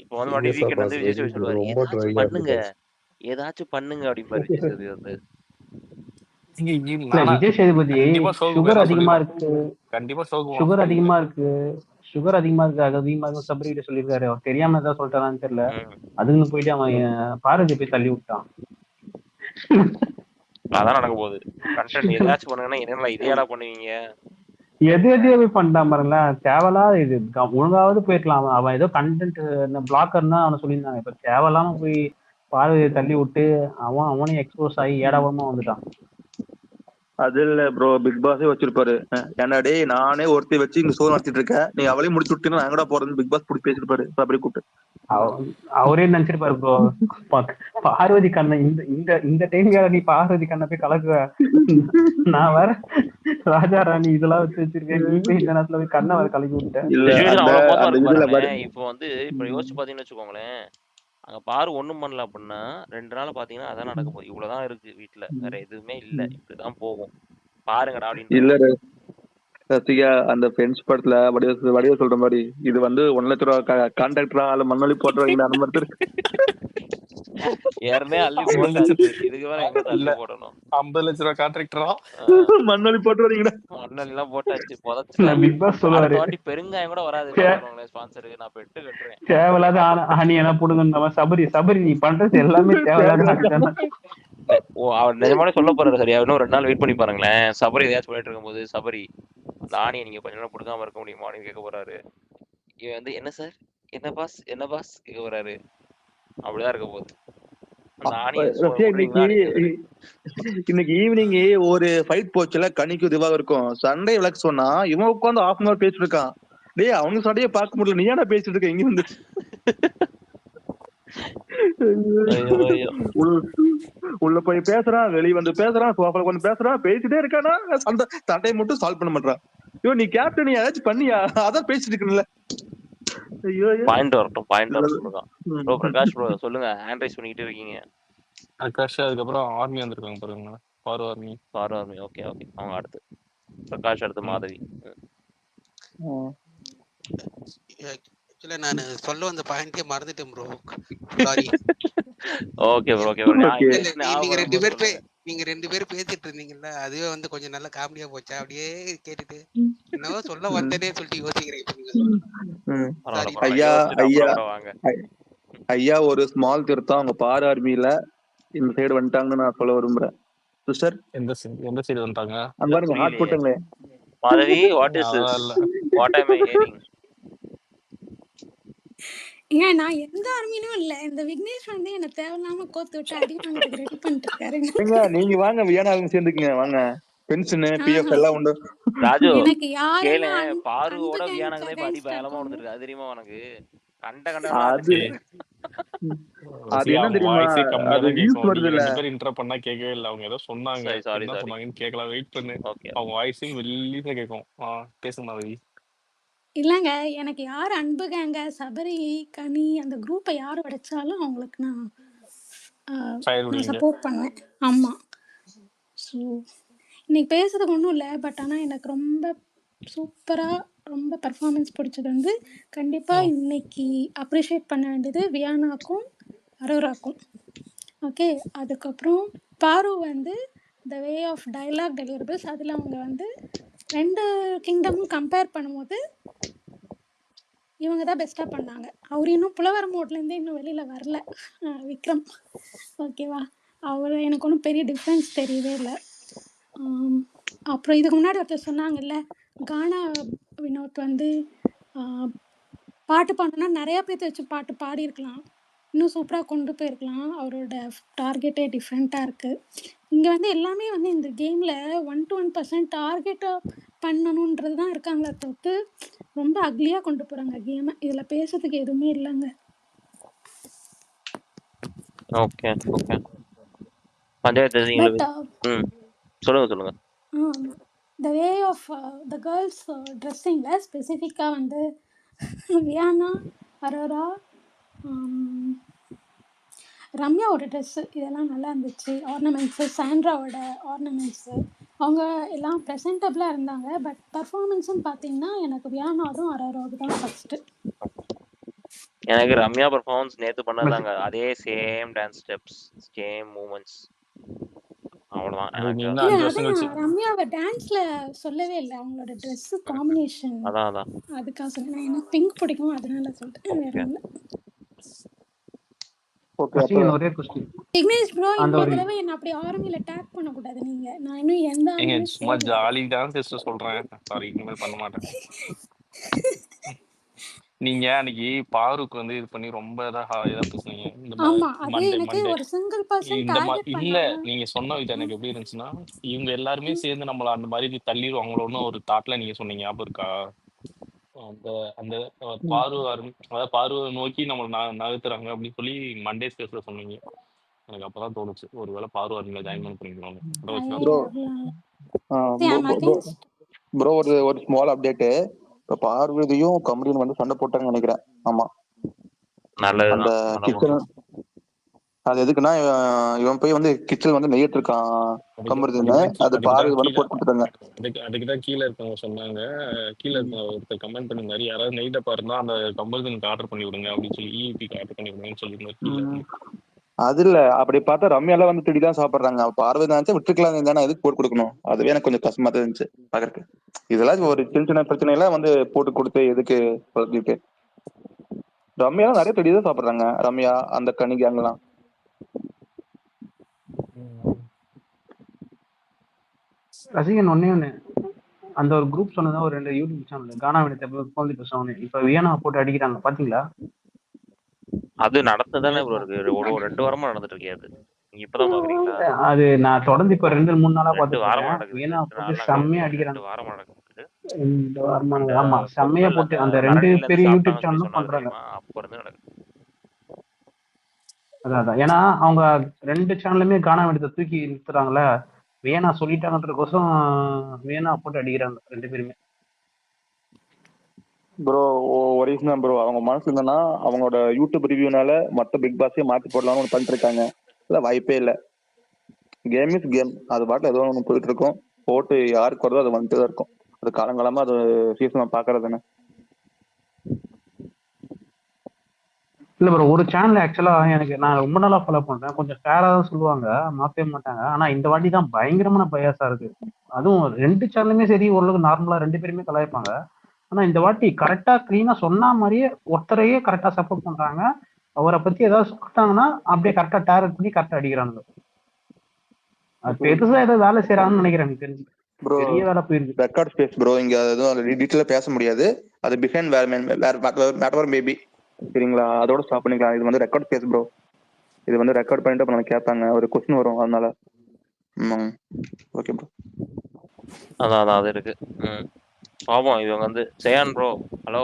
இப்போ வந்து மறுபடியும் வீக்கெண்ட் வந்து விஜய் சேதுபதி சொல்லுவாரு, ஏதாச்சும் பண்ணுங்க அப்படிம்பாரு விஜய் சேதுபதி வந்து. விஜய் சேதுபதி சுகர் அதிகமா இருக்கு, சுகர் அதிகமா இருக்கு சபரிகிட்ட சொல்லியிருக்காரு. அவர் தெரியாம ஏதாவது சொல்லிட்டாரான்னு தெரியல, அதுக்குன்னு போயிட்டு அவன் பார்வதி போய் தள்ளி விட்டான். அதான் நடக்க போகுது. கண்டென்ட் ஏதாச்சும் பண்ணுங்கன்னா என்ன இதையாடா பண்ணுவீங்க, எதையோ போய் பண்ணிட்டான் பாருங்களேன். தேவையில்லாத இது, ஒழுங்காவது போயிருக்கலாம். அவன் ஏதோ கண்டென்ட் பிளாக்கர் தான் அவனை சொல்லியிருந்தாங்க. இப்ப தேவையில்லாம போய் பார்வையை தள்ளி விட்டு அவனே எக்ஸ்போஸ் ஆகி ஏடாவரமா வந்துட்டான். அது இல்ல ப்ரோ, பிக் பாஸே வச்சிருப்பாரு, ஏன்னா டேய் நானே ஒருத்தி வச்சு இங்க ஷோ நடத்திட்டு இருக்கேன், நீ அவளையும் முடிச்சு விட்டீங்கன்னா நான் கூட போறது பிக் பாஸ் பிடிச்சி பேசிருப்பாரு. அப்படி கூப்பிட்டு அவரே நினைச்சிருப்பாரு ப்ரோ, பார்வதி கண்ணை இந்த டைம் நீ பார்வதி கண்ணை போய் கலக்குவ, நான் வேற ராஜா ராணி இதெல்லாம் வச்சு வச்சிருக்கேன், நீ போய் இந்த நேரத்துல போய் கண்ணை வேற கலக்கி விட்டேன். இப்போ வந்து இப்ப யோசிச்சு பாத்தீங்கன்னு வச்சுக்கோங்களேன், அங்க பாரு ஒண்ணும் பண்ணல அப்படின்னா 2 நாள் பாத்தீங்கன்னா அதான் நடக்க போகுது. இவ்வளவுதான் இருக்கு வீட்டுல, வேற எதுவுமே இல்ல, இப்படிதான் போகும் பாருங்கடா அப்படின்னு. இல்ல ரசிகா, அந்த ஃப்ரெண்ட்ஸ் படத்துல வடிவ சொல்ற மாதிரி இது வந்து 1 லட்ச ரூபா கான்ட்ராக்டரா அல்ல மண்ணொலி போட்டுருவாங்க அந்த மாதிரி இருக்கு. ஏற்கனவே அள்ளி போட்டாச்சு, இதுக்கு வேற எங்க தள்ளி போடணும்? 50 லட்ச ரூபா கான்ட்ராக்டரா மண்ணொலி போட்டுருவாங்க, மண்ணொலி எல்லாம் போட்டாச்சு, புதைச்சு. பெருங்காயம் கூட வராது ஸ்பான்சருக்கு, நான் பெட்டு கட்டுறேன். தேவையில்லாத ஆணி என்ன போடுங்க. சபரி நீ பண்றது எல்லாமே தேவையில்லாத. ஓ, அவர் நிஜமானே சொல்ல போறாரு. சரியா, இன்னும் 2 நாள் வெயிட் பண்ணி பாருங்களேன். சபரி ஏதாச்சும் பண்ணிட்டு இருக்கும்போது சபரி அந்த ஆணியை நீங்க கொஞ்ச நேரம் கொடுக்காம இருக்க முடியுமா அப்படின்னு கேட்க போறாரு. இவன் வந்து என்ன சார், என்ன பாஸ் கேட்க போறாரு. அப்படிதான் இருக்க போகுது. இன்னைக்கு ஈவினிங் ஒரு ஃபைட் போச்சுல கனிக்கு திவாக இருக்கும், சண்டை விளக்கு சொன்னா இவன் உட்காந்து 1/2 hour பேசிட்டு இருக்கான். டேய் அவனுக்கு சண்டையை பார்க்க முடியல, நீ ஏன்டா பேசிட்டு இருக்க இங்க வந்து? உள்ள போய் பேசுறான், வெளியே வந்து பேசுறான், சோஃபால கொஞ்சம் பேசுறான், பேசிட்டே இருக்கானா, அந்த சண்டையை மட்டும் சால்வ் பண்ண மாட்டான். ஐயோ நீ கேப்டன், நீ ஏதாச்சும் பண்ணியா? அதான் பேசிட்டு இருக்கல. பாயிண்ட் வரட்டும். ப்ரோ பிரகாஷ் ப்ரோ சொல்லுங்க, ஹேண்ட் ரைஸ் பண்ணிட்டு இருக்கீங்க. பிரகாஷ் அதுக்கப்புறம் ஆர்மி வந்திருக்காங்க பாருங்க, பாரு ஆர்மி. ஓகே அவங்க அடுத்து பிரகாஷ், அடுத்து மாதவி. ஆக்சுவலா நான் சொல்ல வந்த பாயிண்டே மறந்துட்டேன் ப்ரோ, சாரி. Okay bro. நீங்க 2 பேரும் பேசிட்டு இருந்தீங்கல்ல, அதுவே வந்து கொஞ்சம் நல்ல காமெடியா போச்சா, அப்படியே கேட்டுட்டு என்னவோ சொல்ல வந்தேனே சொல்லிட்டு யோசிக்கிறேன். ஐயா ஒரு ஸ்மால் திருத்தம், அவங்க பார் ஆர்மியில இந்த சைடு வந்துட்டாங்கன்னு நான் சொல்ல விரும்புறேன். சிஸ்டர் எந்த சைடு வந்துட்டாங்க? அங்க பாருங்க ஹாட் போட்டுங்களே. Madhavi, what am I hearing? ஏன் நான் எந்த ஆர்மியும் இல்ல, இந்த விக்னேஷ் வந்து என்ன தேவையில்லாம கோத்து விட்டு அடி வாங்குறதுக்கு ரெடி பண்ணிட்டு இருக்காரு. நீங்க வாங்க வியானா சேர்ந்துக்குங்க, வாங்க. பென்ஷன் பிஎஃப் எல்லாம் உண்டு. ராஜு எனக்கு கேளு, பாருவோட வியானாகவே பாதி பயலமா வந்துருக்கு, அது தெரியுமா உனக்கு? கண்ட அது என்ன தெரியுமா, அது வியூஸ் வருது இல்ல. 2 பேர் இன்டர் பண்ணா கேட்கவே இல்ல, அவங்க ஏதோ சொன்னாங்க, என்ன சொன்னாங்கன்னு கேட்கலாம், வெயிட் பண்ணு. அவங்க வாய்ஸிங் வெளியில கேட்கும். பேசுங்க மாதவி. இல்லங்க, எனக்கு யார் அன்பு கேங்க, சபரி, கனி அந்த குரூப்பை யார் உடைச்சாலும் அவங்களுக்கு நான் சப்போர்ட் பண்ணுவேன். ஆமா. ஸோ இன்னைக்கு பேசுறதுக்கு ஒன்றும் இல்லை, பட் ஆனால் எனக்கு ரொம்ப சூப்பராக ரொம்ப பெர்ஃபார்மன்ஸ் பிடிச்சது வந்து கண்டிப்பாக இன்னைக்கு அப்ரிஷியேட் பண்ண வேண்டியது வியானாக்கும் அரோராக்கும். ஓகே, அதுக்கப்புறம் பாரு வந்து த வே ஆஃப் டைலாக் டெலிவரபிள்ஸ் அதில் அவங்க வந்து 2 கிங்டமும் கம்பேர் பண்ணும்போது இவங்க தான் பெஸ்ட்டாக பண்ணாங்க. அவர் இன்னும் புலவர் மோட்லேருந்து இன்னும் வெளியில் வரல விக்ரம். ஓகேவா, அவர் எனக்கு ஒன்றும் பெரிய டிஃப்ரென்ஸ் தெரியவே இல்லை. அப்புறம் இதுக்கு முன்னாடி ஒருத்தர் சொன்னாங்கல்ல, கானா வினோத் வந்து பாட்டு பாடணுன்னா நிறையா பேர்த்த வச்சு பாட்டு பாடியிருக்கலாம், இன்னும் சூப்பராக கொண்டு போயிருக்கலாம். அவரோட டார்கெட்டே டிஃப்ரெண்ட்டாக இருக்குது. இங்கே வந்து எல்லாமே வந்து இந்த கேமில் 1 to 1% டார்கெட்டாக பண்ணணுன்றது தான் இருக்காங்களே தவிர்த்து ரொம்ப அக்லியாக கொண்டு போகிறாங்க கேமை. இதில் பேசுறதுக்கு எதுவுமே இல்லைங்க. ஓகே ஓகே பஞ்சாயத்து பட் சொல்லுங்க. த வே ஆஃப் த கேர்ள்ஸ் ட்ரெஸ்ஸிங்கில் ஸ்பெசிஃபிக்காக வந்து வியானா, அரோரா, ரம்யாவோட ட்ரெஸ்ஸு இதெல்லாம் நல்லா இருந்துச்சு. ஆர்னமெண்ட்ஸு, சாண்ட்ராவோட ஆர்னமெண்ட்ஸு, அவங்க எல்லாம் ப்ரெசென்டபிளாக இருந்தாங்க. பட் பர்ஃபார்மன்ஸுன்னு பார்த்தீங்கன்னா எனக்கு வியானாவும் அரோராவுக்கு தான் ஃபஸ்ட்டு. எனக்கு ரம்யா பர்ஃபார்மன்ஸ் நேற்று பண்ணதாங்க, அதே same dance steps, same moments, அவ்வளோதான். ரம்யாவை டான்ஸ்ல சொல்லவே இல்லை, அவங்களோட ட்ரெஸ் காம்பினேஷன். அதான் அதுக்காக சொன்னேன், எனக்கு பிங்க் பிடிக்கும் அதனால சொல்லிட்டேன், வேற இல்லை. ஒரே क्वेश्चन விக்னேஷ் ப்ரோ, இந்த தடவை என்ன அப்படி ஆர்மில டேக் பண்ண கூடாது நீங்க. நான் இன்னும் எந்த ஆர்மியும் சும்மா ஜாலி தான் சிஸ்டர் சொல்றேன். சாரி, இனிமேல் பண்ண மாட்டேன். நீங்க அன்னைக்கு பாருக்கு வந்து இது பண்ணி ரொம்ப இதா பேசுனீங்க. இந்த எனக்கு ஒரு சிங்கிள் பர்சன் டார்கெட் இல்ல, நீங்க சொன்ன இது எனக்கு எப்படி இருந்துச்சுன்னா, இவங்க எல்லாருமே சேர்ந்து நம்மள அந்த மாதிரி தள்ளிடுவாங்களோன்னு ஒரு தாட்ல நீங்க சொன்னீங்க, ஞாபகம் இருக்கா? அந்த அந்த பார்வை நோக்கி நம்மள நகர்த்துறாங்க அப்படின்னு சொல்லி மண்டே ஸ்பேஸ்ல சொன்னீங்க. எனக்கு அப்பதான் தோணுச்சு, ஒருவேளை பார்வை ஆர்மில ஜாயின் பண்ண போறீங்களோன்னு. ப்ரோ ஒரு ஸ்மால் அப்டேட். இப்ப பார்வதியும் கமரியும் வந்து சண்டை போட்டாங்கன்னு நினைக்கிறேன். ஆமா, அந்த கிச்சன் அது எதுக்குன்னா, இவன் போய் வந்து கிச்சன் வந்து நெய்யிட்டு இருக்கான் கமருதுன்னு, அது பார்வை வந்து போட்டு கொடுத்துட்டாங்க. அதுக்குதான் கீழே இருக்கவங்க சொன்னாங்க, கீழே இருக்க ஒருத்தர் கமெண்ட் பண்ணிருந்தாரு, யாராவது நெய்ட பாருந்தா அந்த கமருதுனுக்கு ஆர்டர் பண்ணி விடுங்க அப்படின்னு சொல்லி, இபிக்கு ஆர்டர் பண்ணி விடுங்கன்னு சொல்லியிருந்தாரு. அது இல்ல, அப்படி பார்த்தா ரம்யாலாம் வந்து திடி தான் சாப்பிடுறாங்க. பார்வை நினைச்சா விட்டுருக்கலாம் தானே, எதுக்கு போட்டு கொடுக்கணும்? அதுவே எனக்கு கொஞ்சம் கஷ்டமா தான் இருந்துச்சு பாக்குறதுக்கு. இதெல்லாம் ஒரு சின்ன சின்ன பிரச்சனை எல்லாம் வந்து போட்டு கொடுத்து எதுக்கு சொல்லிட்டு. ரம்யாலாம் நிறைய திடி தான் சாப்பிடுறாங்க, ரம்யா அந்த கனிகாங்கெல்லாம். ரசிகன் ஒண்ணு அந்த ஒரு குரூப் சொன்னதா ஒரு 2 யூடியூப் சேனல் கானா வினத்தை குழந்தை பேசுவாங்க, இப்ப வியானா போட்டு அடிக்கிறாங்க பாத்தீங்களா? அது நடந்துதானே ப்ரோ இருக்கு, ஒரு 2 வாரமா நடந்துட்டு இருக்கே. அது நீங்க இப்பதான் பாக்குறீங்களா? அது நான் தொடர்ந்து இப்ப 2-3 நாளா பாத்துட்டேன். வியானா போட்டு செம்மையா அடிக்கிறாங்க. 2 வாரமா நடக்குது. ஆமா, செம்மையா போட்டு அந்த 2 பெரிய யூடியூப் சேனலும் பண்றாங்க. அப்ப இருந்து நடக்குது. அதான் ஏன்னா அவங்க 2 சேனலுமே கானா வினத்தை தூக்கி நிறுத்துறாங்களே, வியானா சொல்லிட்டாங்கன்றதுக்கோசம் வியானா போட்டு அடிக்கிறாங்க 2 பேருமே. ப்ரோ ஒரு விஷயம் ப்ரோ, அவங்க மனசு இருந்தனா அவங்களோட யூடியூப் ரிவ்யூனால மத்த பிக் பாஸே மாத்தி போடலாம்னு ஒன்று பண்ணிட்டு இருக்காங்க. இல்ல வாய்ப்பே இல்லை. கேம் இஸ் கேம், அது பாட்டு ஏதோ ஒன்று போயிட்டு இருக்கும், போட்டு யாருக்கு வருதோ அது வந்துட்டு தான் இருக்கும். அது காலங்காலமா அது சீசன் பாக்குறதுன்னு. இல்ல ப்ரோ, ஒரு சேனல் ஆக்சுவலா எனக்கு நான் ரொம்ப நாளா ஃபாலோ பண்றேன், கொஞ்சம் ஃபேரா தான் சொல்லுவாங்க, மாத்தவே மாட்டாங்க. ஆனா இந்த வாட்டி தான் பயங்கரமான பயாசா இருக்கு. அதுவும் 2 சேனலுமே சரி, ஓரளவுக்கு நார்மலா 2 பேருமே கலாய்ப்பாங்க. ஆனா இந்த வாட்டி கரெக்டா கிளீனா சொன்ன மாதிரியே ஒருத்தரையே கரெக்டா சப்போர்ட் பண்றாங்க. அவரை பத்தி ஏதாவது சொல்லிட்டாங்கன்னா அப்படியே கரெக்டா டார்கெட் பண்ணி கரெக்டா அடிக்கிறாங்க. அது பெருசா ஏதோ வேலை செய்யறாங்கன்னு நினைக்கிறேன், எனக்கு தெரிஞ்சு. பெரிய வேலை போயிருக்கு. ரெக்கார்ட் ஸ்பேஸ் ப்ரோ, இங்க எதுவும் டீட்டெயிலா பேச முடியாது. அது பிஹைண்ட் வேர் மேபி, சரிங்களா? அதோட ஸ்டாப் பண்ணிக்கலாம். இது வந்து ரெக்கார்ட் ஸ்பேஸ் ப்ரோ, இது வந்து ரெக்கார்ட் பண்ணிட்டு நம்ம கேட்பாங்க, ஒரு கொஸ்டின் வரும், அதனால. Okay bro. அதான் அது இருக்கு. பாவம் இவங்க வந்து சேயான் ப்ரோ. ஹலோ,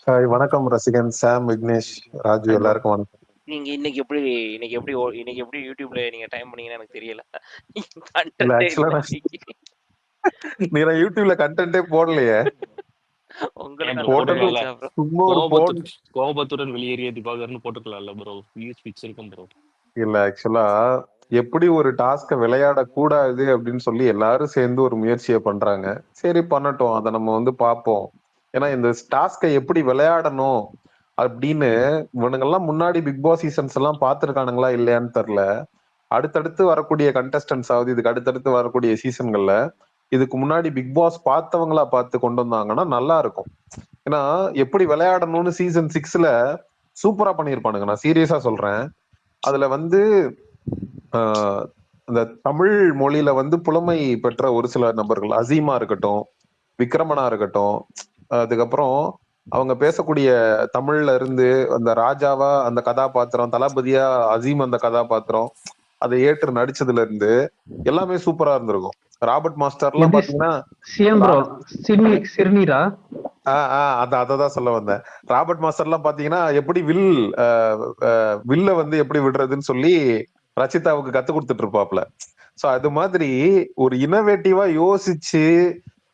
ஹாய், வணக்கம் ரசிகன் சாம், விக்னேஷ், ராஜு, எல்லாருக்கும் வணக்கம். நீங்க இன்னைக்கு எப்படி யூடியூப்ல நீங்க டைம் பண்ணீங்கன்னு எனக்கு தெரியல. நீ யூடியூப்ல கண்டென்ட்டே போடலையே. கோபத்துடன் வெளியேறிய திவாகர்னு போட்டுக்கலாம்ல ப்ரோ, வியூஸ் பிக்ஸ் இருக்கும் ப்ரோ. இல்ல, ஆக்சுவலா எப்படி ஒரு டாஸ்க விளையாடக்கூடாது அப்படின்னு சொல்லி எல்லாரும் சேர்ந்து ஒரு முயற்சியை பண்றாங்க. சரி பண்ணட்டும், அதை நம்ம வந்து பார்ப்போம். ஏன்னா இந்த டாஸ்கை எப்படி விளையாடணும் அப்படின்னு இவனுங்கெல்லாம் முன்னாடி பிக் பாஸ் சீசன்ஸ் எல்லாம் பார்த்துருக்கானுங்களா இல்லையான்னு தெரியல. அடுத்தடுத்து வரக்கூடிய கண்டஸ்டன்ஸ் ஆகுது, இதுக்கு அடுத்தடுத்து வரக்கூடிய சீசன்கள்ல இதுக்கு முன்னாடி பிக் பாஸ் பார்த்தவங்களா பார்த்து கொண்டு வந்தாங்கன்னா நல்லா இருக்கும். ஏன்னா எப்படி விளையாடணும்னு சீசன் 6ல சூப்பரா பண்ணியிருப்பானுங்க. நான் சீரியஸா சொல்றேன். அதுல வந்து இந்த தமிழ் மொழியில வந்து புலமை பெற்ற ஒரு சில நபர்கள், அசீமா இருக்கட்டும், விக்ரமனா இருக்கட்டும், அதுக்கப்புறம் அவங்க பேசக்கூடிய தமிழ்ல இருந்து அந்த ராஜாவா அந்த கதாபாத்திரம், தளபதியா அசீம் அந்த கதாபாத்திரம் அதை ஏற்று நடிச்சதுல இருந்து எல்லாமே சூப்பரா இருந்திருக்கும். ராபர்ட் மாஸ்டர்லாம் பாத்தீங்கன்னா அததான் சொல்ல வந்தேன். ராபர்ட் மாஸ்டர்லாம் பாத்தீங்கன்னா எப்படி வில்ல வந்து எப்படி விடுறதுன்னு சொல்லி ரச்சிதாவுக்கு கத்து கொடுத்துட்டு இருப்பாப்ல. சோ அது மாதிரி ஒரு இனோவேட்டிவா யோசிச்சு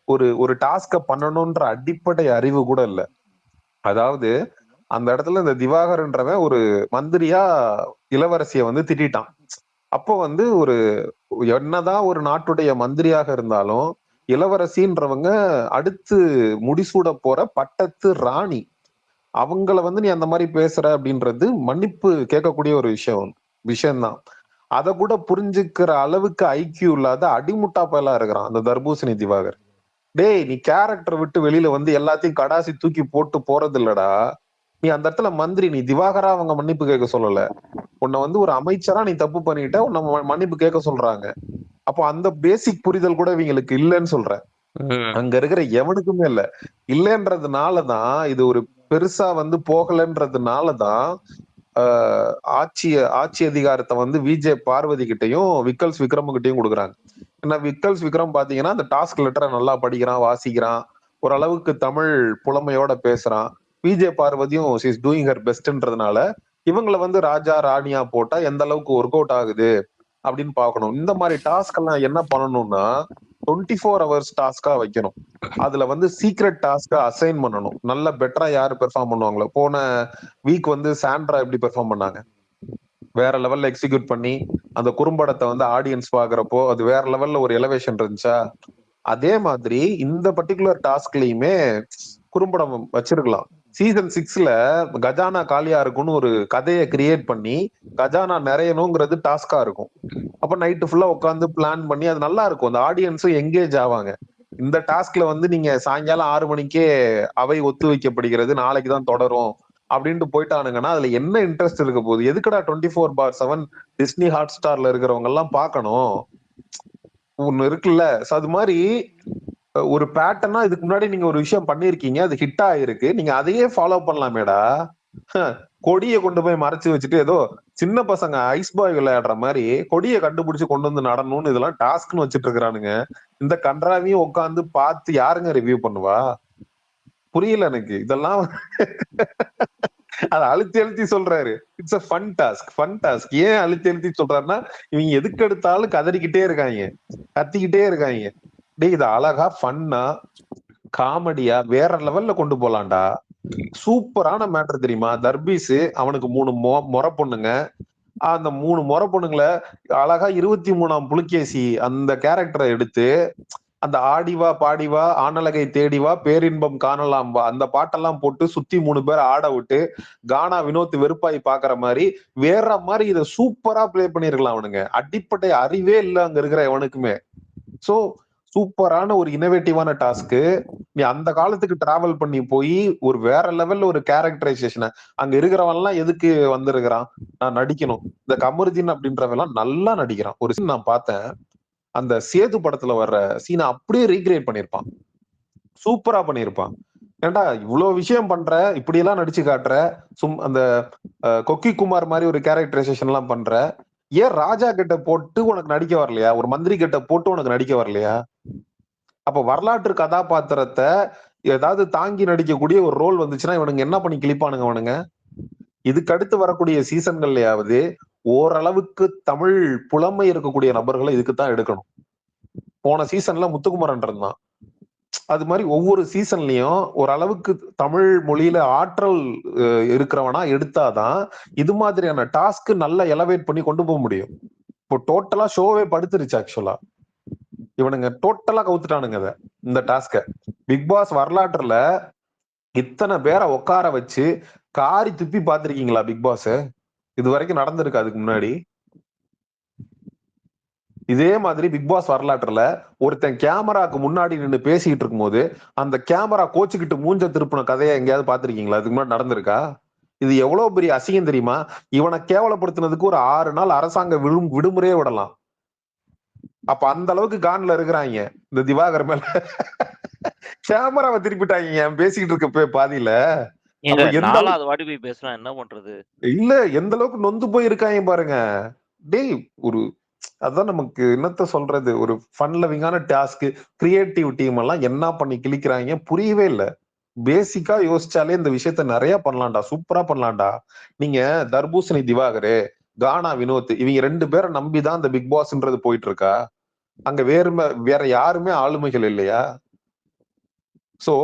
ஒரு டாஸ்க பண்ணணும்ன்ற அடிப்படை அறிவு கூட இல்ல. அதாவது அந்த இடத்துல இந்த திவாகர்ன்றவன் ஒரு மந்திரியா இளவரசிய வந்து திட்டான். அப்போ வந்து ஒரு என்னதான் ஒரு நாட்டுடைய மந்திரியாக இருந்தாலும் இளவரசின்றவங்க அடுத்து முடிசூட போற பட்டத்து ராணி, அவங்கள வந்து நீ அந்த மாதிரி பேசுற அப்படின்றது மன்னிப்பு கேட்கக்கூடிய ஒரு விஷயம்தான். அதை கூட புரிஞ்சுக்கிற அளவுக்கு ஐக்கியூ இல்லாத அடிமுட்டா பயலா இருக்கிறான் அந்த தர்பூசணி திவாகர். டேய், நீ கேரக்டர் விட்டு வெளியில வந்து எல்லாத்தையும் கடாசி தூக்கி போட்டு போறது இல்லடா. நீ அந்த இடத்துல மந்திரி, நீ திவாகரா அவங்க மன்னிப்பு கேட்க சொல்லல. உன்னை வந்து ஒரு அமைச்சரா நீ தப்பு பண்ணிட்ட, உன்னை மன்னிப்பு கேட்க சொல்றாங்க. அப்போ அந்த பேசிக் புரிதல் கூட இவங்களுக்கு இல்லைன்னு சொல்றேன். அங்க இருக்கிற எவனுக்குமே இல்லைன்றதுனாலதான் இது ஒரு பெருசா வந்து போகலன்றதுனாலதான் ஆட்சி அதிகாரத்தை வந்து விஜே பார்வதி கிட்டையும் விக்கல்ஸ் விக்ரம் கிட்டையும் கொடுக்குறாங்க. ஏன்னா விக்கல்ஸ் விக்ரம் பாத்தீங்கன்னா அந்த டாஸ்க் லெட்டரை நல்லா படிக்கிறான், வாசிக்கிறான், ஓரளவுக்கு தமிழ் புலமையோட பேசுறான். விஜே பார்வதியும் இஸ் டூயிங் ஹர் பெஸ்ட்ன்றதுனால இவங்களை வந்து ராஜா ராணியா போட்டா எந்த அளவுக்கு ஒர்க் அவுட் ஆகுது அப்படின்னு பாக்கணும். இந்த மாதிரி டாஸ்க் எல்லாம் என்ன பண்ணணும்னா 24 hours டாஸ்கா வைக்கணும். அதுல வந்து சீக்ரெட் டாஸ்கா அசைன் பண்ணணும். நல்ல பெட்டரா யாரு பெர்ஃபார்ம் பண்ணுவாங்களோ. போன வீக் வந்து சாண்ட்ரா எப்படி பெர்ஃபார்ம் பண்ணாங்க, வேற லெவல்ல எக்ஸிக்யூட் பண்ணி அந்த குறும்படத்தை வந்து ஆடியன்ஸ் பாக்குறப்போ அது வேற லெவல்ல ஒரு எலவேஷன் இருந்துச்சா, அதே மாதிரி இந்த பர்டிகுலர் டாஸ்க்லயுமே குறும்படம் வச்சிருக்கலாம். சீசன் 6ல கஜானா காலியா இருக்கும்னு ஒரு கதையை கிரியேட் பண்ணி கஜானா நிறையணுங்கிறது டாஸ்கா இருக்கும். அப்ப நைட்டு ஃபுல்லா உட்காந்து பிளான் பண்ணி அது நல்லா இருக்கும். அந்த ஆடியன்ஸும் எங்கேஜ் ஆவாங்க. இந்த டாஸ்க்ல வந்து நீங்க சாயங்காலம் 6 மணிக்கே அவை ஒத்து வைக்கப்படுகிறது, நாளைக்குதான் தொடரும் அப்படின்ட்டு போயிட்டானுங்கன்னா அதுல என்ன இன்ட்ரெஸ்ட் இருக்க போகுது? எதுக்குடா 24/7 டிஸ்னி ஹாட் ஸ்டார்ல இருக்கிறவங்க எல்லாம் பாக்கணும்? ஒண்ணு இருக்குல்ல. அது மாதிரி ஒரு பேட்டர்னா இதுக்கு முன்னாடி நீங்க ஒரு விஷயம் பண்ணிருக்கீங்க, அது ஹிட் ஆயிருக்கு, நீங்க அதையே ஃபாலோ பண்ணலாமேடா. கொடியை கொண்டு போய் மறைச்சு வச்சுட்டு ஏதோ சின்ன பசங்க ஐஸ் பாய் விளையாடுற மாதிரி கொடியை கண்டுபிடிச்சு கொண்டு வந்து நடணும்னு இதெல்லாம் டாஸ்க்னு வச்சுட்டு இருக்கிறானுங்க. இந்த கன்றாவையும் உட்காந்து பார்த்து யாருங்க ரிவ்யூ பண்ணுவா? புரியல எனக்கு இதெல்லாம். அதை அழுத்தி சொல்றாரு, இட்ஸ் அ ஃபன் டாஸ்க். ஏன் அழுத்தி சொல்றாருன்னா இவங்க எதுக்கு எடுத்தாலும் கதறிக்கிட்டே இருக்காங்க, கத்திக்கிட்டே இருக்காங்க. டேய், இது அழகா ஃபன்னா காமெடியா வேற லெவல்ல கொண்டு போலாம்டா. சூப்பரான மேட்டர் தெரியுமா? தர்பீஸ் அவனுக்கு 3 முறை பொண்ணுங்க. அந்த 3 முறை பொண்ணுங்களை அழகா 23ஆம் புலிகேசி அந்த கேரக்டரை எடுத்து அந்த ஆடிவா பாடிவா ஆனலகை தேடிவா பேரின்பம் காணலாம் வா அந்த பாட்டெல்லாம் போட்டு சுத்தி 3 பேர் ஆட விட்டு கானா வினோத் வெறுப்பாய் பாக்குற மாதிரி வேற மாதிரி இதை சூப்பரா பிளே பண்ணிருக்கலாம். அவனுங்க அடிப்படை அறிவே இல்லை அங்க இருக்கிற எவனுக்குமே. சோ சூப்பரான ஒரு இனோவேட்டிவான டாஸ்க். நீ அந்த காலத்துக்கு டிராவல் பண்ணி போய் ஒரு வேற லெவல்ல ஒரு கேரக்டரைசேஷன் அங்க இருக்கிறவன் எல்லாம் எதுக்கு வந்திருக்கிறான்? நான் நடிக்கணும். இந்த கமருதீன் அப்படின்றவன் எல்லாம் நல்லா நடிக்கிறான். ஒரு சீன் நான் பார்த்தேன், அந்த சேது படத்துல வர்ற சீனை அப்படியே ரீக்ரியேட் பண்ணிருப்பான், சூப்பரா பண்ணிருப்பான். ஏன்டா இவ்வளவு விஷயம் பண்ற, இப்படி எல்லாம் நடிச்சு காட்டுற, அந்த கொக்கி குமார் மாதிரி ஒரு கேரக்டரைசேஷன் எல்லாம் பண்ற, ஏன் ராஜா கிட்ட போட்டு உனக்கு நடிக்க வரலையா? ஒரு மந்திரி கிட்ட போட்டு உனக்கு நடிக்க வரலையா? அப்ப வரலாற்று கதாபாத்திரத்தை ஏதாவது தாங்கி நடிக்கக்கூடிய ஒரு ரோல் வந்துச்சுன்னா இவனுங்க என்ன பண்ணி கிளிப்பானுங்க அவனுங்க? இதுக்கு அடுத்து வரக்கூடிய சீசன்கள்லயாவது ஓரளவுக்கு தமிழ் புலமை இருக்கக்கூடிய நபர்களை இதுக்குத்தான் எடுக்கணும். போன சீசன்ல முத்துக்குமரன் இருந்தான். அது மாதிரி ஒவ்வொரு சீசன்லயும் ஓரளவுக்கு தமிழ் மொழியில ஆற்றல் இருக்கிறவனா எடுத்தாதான் இது மாதிரியான டாஸ்க் நல்லா எலவேட் பண்ணி கொண்டு போக முடியும். இப்போ டோட்டலா ஷோவே படுத்துருச்சு. ஆக்சுவலா இவனுங்க டோட்டலா கவுத்துட்டானுங்க அத, இந்த டாஸ்க. பிக் பாஸ் வரலாற்றுல இத்தனை பேரை உட்கார வச்சு காரி துப்பி பாத்திருக்கீங்களா பிக் பாஸ்? இது வரைக்கும் நடந்திருக்கு அதுக்கு முன்னாடி? இதே மாதிரி பிக் பாஸ் வரலாற்றுல ஒருத்தன் கேமராக்கு முன்னாடி நின்று பேசிக்கிட்டு இருக்கும் போது அந்த கேமரா கோச்சுக்கிட்டு மூஞ்ச திருப்பின கதையை எங்கேயாவது பாத்திருக்கீங்களா? அதுக்கு முன்னாடி நடந்திருக்கா? இது எவ்வளவு பெரிய அசிங்கம் தெரியுமா? இவனை கேவலப்படுத்தினதுக்கு ஒரு 6 நாள் அரசாங்க விடுமுறையே விடலாம். அப்ப அந்த அளவுக்கு கான்ல இருக்கிறாங்க இந்த திவாகர் மேல. கேமராவை திருப்பிட்டாங்க பேசிக்கிட்டு இருக்க பாதியில. நாலாவது வாட்டி போய் பேசுனா என்ன பண்றது? இல்ல, எந்த அளவுக்கு நொந்து போய் இருக்காங்க பாருங்க. டேய், ஒரு அதான் நமக்கு என்னத்த சொல்றது, ஒரு ஃபன் லவிங்கான டாஸ்க், கிரியேட்டிவ் டீம் எல்லாம் என்ன பண்ணி கிழிக்கிறாங்க புரியவே இல்ல. பேசிக்கா யோசிச்சாலே இந்த விஷயத்த நிறைய பண்ணலாம்டா, சூப்பரா பண்ணலாம்டா. நீங்க தர்பூசணி திவாகரு, கானா வினோத், இவங்க 2 பேரை நம்பிதான் இந்த பிக் பாஸ்ன்றது போயிட்டு இருக்கா? அங்க வேற யாருமே ஆளுமைகள் இல்லையா? சோ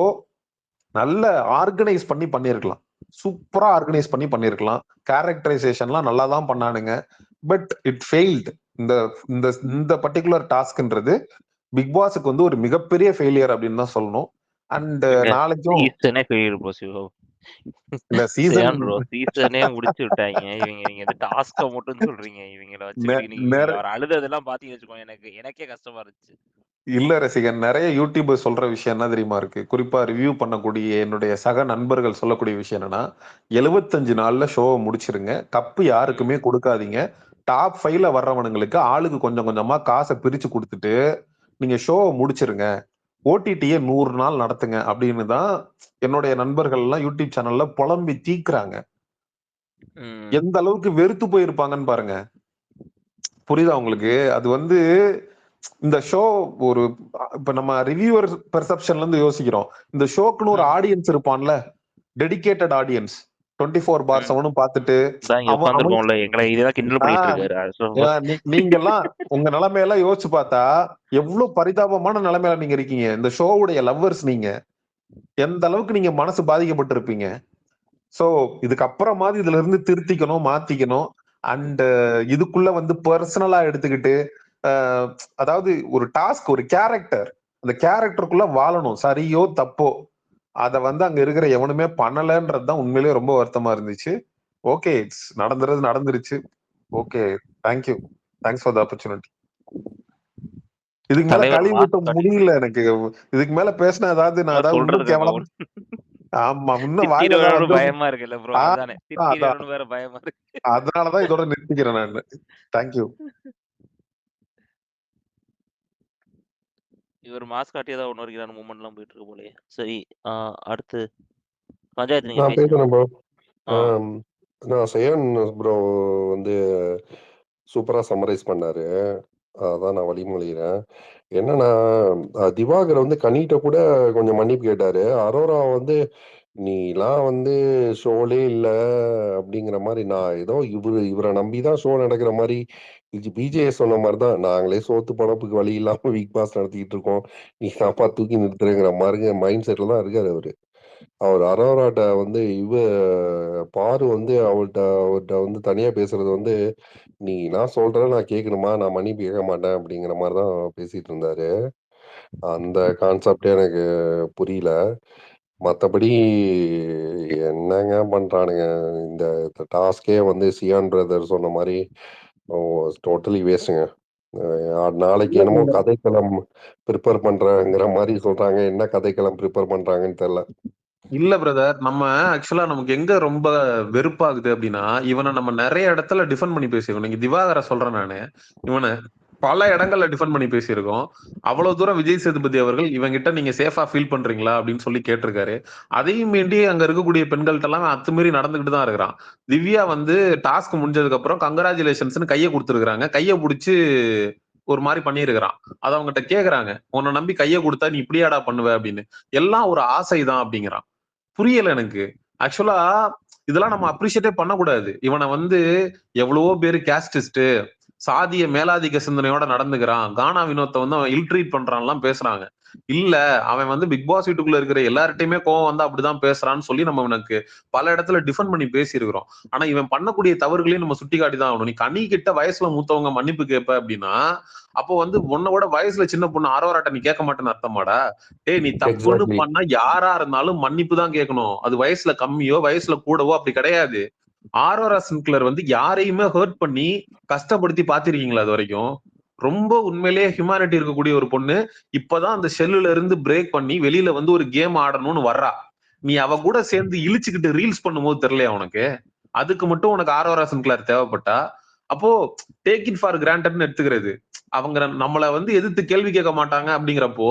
நல்ல ஆர்கனைஸ் பண்ணி பண்ணிருக்கலாம், சூப்பரா ஆர்கனைஸ் பண்ணி பண்ணிருக்கலாம். கேரக்டரைசேஷன்லாம் நல்லா தான் பண்ணானுங்க. But it failed. இந்த பர்டிகுலர் டாஸ்க்ன்றது பிக் பாஸுக்கு வந்து ஒரு மிகப்பெரிய ஃபெயிலியர் அப்படின்னு தான் சொல்லணும். அண்ட் நாளைக்கும் இல்ல சீசனே முடிச்சு விட்டாங்க இவங்க. நீங்க இந்த டாஸ்க மட்டும் சொல்றீங்க. இவங்கள வச்சு அழுததெல்லாம் பாத்தீங்கன்னு வச்சுக்கோங்க, எனக்கே கஷ்டமா இருந்துச்சு. இல்ல ரசிகன், நிறைய யூடியூபர் சொல்ற விஷயம் என்ன தெரியுமா இருக்கு? குறிப்பா ரிவ்யூ பண்ணக்கூடிய என்னுடைய சக நண்பர்கள் சொல்லக்கூடிய விஷயம் என்னன்னா, 75 நாள்ல ஷோவை முடிச்சிருங்க, கப்பு யாருக்குமே கொடுக்காதீங்க, டாப் 5ல வர்றவனுங்களுக்கு ஆளுக்கு கொஞ்சம் கொஞ்சமா காசை பிரிச்சு கொடுத்துட்டு நீங்க ஷோவை முடிச்சிருங்க, ஓடிடியை 100 நாள் நடத்துங்க அப்படின்னு தான் என்னுடைய நண்பர்கள் எல்லாம் யூடியூப் சேனல்ல புலம்பி தீக்குறாங்க. எந்த அளவுக்கு வெறுத்து போயிருப்பாங்கன்னு பாருங்க. புரியுதா உங்களுக்கு? அது வந்து இந்த ஷோ ஒரு இப்ப நம்ம ரிவ்யூவர் பெர்செப்ஷன்ல இருந்து யோசிக்கிறோம். இந்த ஷோக்குன்னு ஒரு ஆடியன்ஸ் இருப்பான்ல, டெடிகேட்டட் ஆடியன்ஸ் 24/7 பார்த்துட்டு நீங்க எல்லாம் உங்க நிலைமையெல்லாம் யோசிச்சு பார்த்தா எவ்வளவு பரிதாபமான நிலைமையில நீங்க இருக்கீங்க. இந்த ஷோவுடைய லவ்வர்ஸ் நீங்க எந்த அளவுக்கு நீங்க மனசு பாதிக்கப்பட்டிருப்பீங்க. சோ இதுக்கப்புறமாவது இதுல இருந்து திருத்திக்கணும், மாத்திக்கணும். அண்ட் இதுக்குள்ள வந்து பர்சனலா எடுத்துக்கிட்டு அதாவது ஒரு டாஸ்க், ஒரு கேரக்டர், அந்த கேரக்டருக்குள்ள வாழணும், சரியோ தப்போ அத வந்து அங்க இருக்கிற எவனுமே பண்ணலன்றதுதான் உண்மையிலேயே ரொம்ப வருத்தமா இருந்துச்சு. ஓகே, இட்ஸ் நடந்துருச்சு. Okay, thank you, thanks for the opportunity. இதுக்கு மேல கழிவு ஊட்ட முடியல எனக்கு. இதுக்கு மேல பேசினா ஏதாவது நான் ஏதாவது இன்னும் கேவலம். ஆமா, இன்னும் வாயில பயமா இருக்குல்ல ப்ரோ, அதானே வேற பயமா இருக்கு. அதனாலதான் இதோட நிறுத்திக்கிறேன் நான். தேங்க்யூ. இவர் மாஸ்க் காட்டி ஏதாவது ஒன்று வரைக்கும் மூமெண்ட் எல்லாம் போயிட்டு இருக்கு போலயே. சரி, அடுத்து பஞ்சாயத்து நீங்க பேசுறேன் ப்ரோ. நான் சையன் ப்ரோ வந்து சூப்பரா சம்மரைஸ் பண்ணாரு, அதான் நான் வழிமொழிகிறேன். என்னன்னா, திவாகர் வந்து கனிட்ட கூட கொஞ்சம் மன்னிப்பு கேட்டாரு. அரோரா வந்து நீலாம் வந்து ஷோலே இல்ல அப்படிங்கிற மாதிரி, நான் ஏதோ இவரை நம்பிதான் ஷோ நடக்கிற மாதிரி, பிஜே சொன்ன மாதிரிதான், நாங்களே சோத்து பழப்புக்கு வழி இல்லாம பிக் பாஸ் நடத்திக்கிட்டு இருக்கோம், நீ தாப்பா தூக்கி நிறுத்துறேங்கிற மாதிரி மைண்ட் செட்ல தான் இருக்காரு அவரு. அவர் அரோராட்ட வந்து பாரு வந்து அவர்கிட்ட வந்து தனியா பேசுறது வந்து, நீ நான் சொல்றேன் நான் கேட்கணுமா, நான் மன்னிப்பு கேட்க மாட்டேன் அப்படிங்கிற மாதிரிதான் பேசிட்டு இருந்தாரு. அந்த கான்செப்டே எனக்கு புரியல. மத்தபடி என்னங்க பண்றானுங்க, இந்த டாஸ்கே வந்து சியான் பிரதர் சொன்ன மாதிரி டோட்டலி வேஸ்ட்டுங்க. நாளைக்கு என்னமோ கதைக்களம் ப்ரிப்பேர் பண்றாங்கிற மாதிரி சொல்றாங்க. என்ன கதைக்களம் ப்ரிப்பேர் பண்றாங்கன்னு தெரியல. இல்ல பிரதர், நம்ம ஆக்சுவலா நமக்கு எங்க ரொம்ப வெறுப்பாகுது அப்படின்னா, இவனை நம்ம நிறைய இடத்துல டிஃபெண்ட் பண்ணி பேசியிருக்கோம். நீங்க திவாகரை சொல்றேன் நானு, இவனை பல இடங்கள்ல டிஃபெண்ட் பண்ணி பேசியிருக்கோம். அவ்வளவு தூரம் விஜய் சேதுபதி அவர்கள் இவங்கிட்ட நீங்க சேஃபா ஃபீல் பண்றீங்களா அப்படின்னு சொல்லி கேட்டிருக்காரு. அதையும் மீண்டி அங்க இருக்கக்கூடிய பெண்கள்ட்ட எல்லாம் அத்துமீறி நடந்துகிட்டு தான் இருக்கிறான். திவ்யா வந்து டாஸ்க் முடிஞ்சதுக்கு அப்புறம் கங்கராச்சுலேஷன்ஸ்னு கையை கொடுத்துருக்காங்க, கையை பிடிச்சு ஒரு மாதிரி பண்ணிருக்கிறான். அதை அவங்ககிட்ட கேக்குறாங்க, உன்னை நம்பி கையை கொடுத்தா நீ இப்படியாடா பண்ணுவ அப்படின்னு. எல்லாம் ஒரு ஆசைதான் அப்படிங்கிறான். புரியல எனக்கு. ஆக்சுவலா இதெல்லாம் நம்ம அப்ரிஷியேட்டே பண்ணக்கூடாது. இவனை வந்து எவ்வளவோ பேரு கேஸ்டிஸ்ட், சாதிய மேலாதிக்க சிந்தனையோட நடந்துக்கிறான், கானா வினோத்தை வந்து அவன் இல்ட்ரீட் பண்றான்லாம் பேசுறாங்க. இல்ல அவன் வந்து பிக் பாஸ் வீட்டுக்குள்ள இருக்கிற எல்லார்ட்டையுமே கோவம் வந்தா அப்படிதான் பேசுறான்னு சொல்லி நம்ம இவனுக்கு பல இடத்துல டிஃபெண்ட் பண்ணி பேசியிருக்கிறோம். ஆனா இவன் பண்ணக்கூடிய தவறுகளையும் நம்ம சுட்டி காட்டிதான் ஆகணும். நீ கனி கிட்ட வயசுல மூத்தவங்க மன்னிப்பு கேட்ப அப்படின்னா அப்போ வந்து உன்னோட வயசுல சின்ன பொண்ணு ஆரோராட்ட நீ கேட்க மாட்டேன்னு அர்த்தமாடா? டேய் நீ தப்புன்னு எக்ஸாக்ட்லி. பண்ணா யாரா இருந்தாலும் மன்னிப்பு தான் கேட்கணும். அது வயசுல கம்மியோ வயசுல கூடவோ அப்படி கிடையாது. ஆரோரா சின்க்ளர் வந்து யாரையுமே ஹர்ட் பண்ணி கஷ்டப்படுத்தி பாத்திருக்கீங்களா அது வரைக்கும்? ரொம்ப உண்மையிலேயே ஹியூமானிட்டி இருக்கக்கூடிய ஒரு பொண்ணு இப்பதான் அந்த ஷெல்லுல இருந்து பிரேக் பண்ணி வெளியில வந்து ஒரு கேம் ஆடணும்னு வர்றா. நீ அவ கூட சேர்ந்து இழிச்சுக்கிட்டு ரீல்ஸ் பண்ணும்போது தெரியலையா உனக்கு? அதுக்கு மட்டும் உனக்கு ஆரோரா சின்க்ளர் தேவைப்பட்டா? அப்போ டேக் இட் ஃபார் கிராண்டட்னு எடுத்துக்கிறது. அவங்க நம்மள வந்து எதிர்த்து கேள்வி கேட்க மாட்டாங்க அப்படிங்கிறப்போ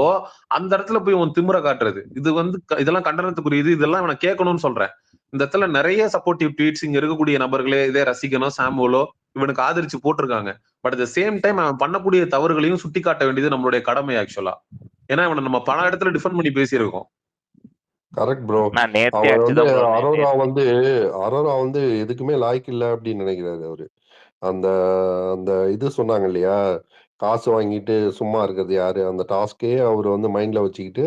அந்த இடத்துல போய் உன் திமிர காட்டுறது இது வந்து இதெல்லாம் கண்டனத்துக்குரியது. இதெல்லாம் இவனை கேட்கணும்னு சொல்றேன். இந்த இடத்துல நிறைய சப்போர்ட்டிவ் ட்வீட்ஸ் இங்க இருக்கக்கூடிய நபர்களே இதே ரசிகனோ சாமுவலோ இவனுக்கு ஆதரிச்சு போட்டிருக்காங்க. But at the same time அவன் பண்ணக்கூடிய தவறுகளையும் சுட்டி காட்ட வேண்டியது நம்மளுடைய கடமை ஆக்சுவலா. ஏன்னா இவனை நம்ம பல இடத்துல டிஃபெண்ட் பண்ணி பேசியிருக்கோம். Correct bro. நான் நேத்தே அவர் வந்து அடிச்சுதான் ப்ரோ அரோரா வந்து எதுக்குமே லாய்க்கு இல்லை அப்படின்னு நினைக்கிறாரு அவரு. அந்த அந்த இது சொன்னாங்க இல்லையா, காசு வாங்கிட்டு சும்மா இருக்கிறது யாரு, அந்த டாஸ்கே அவர் வந்து மைண்ட்ல வச்சுக்கிட்டு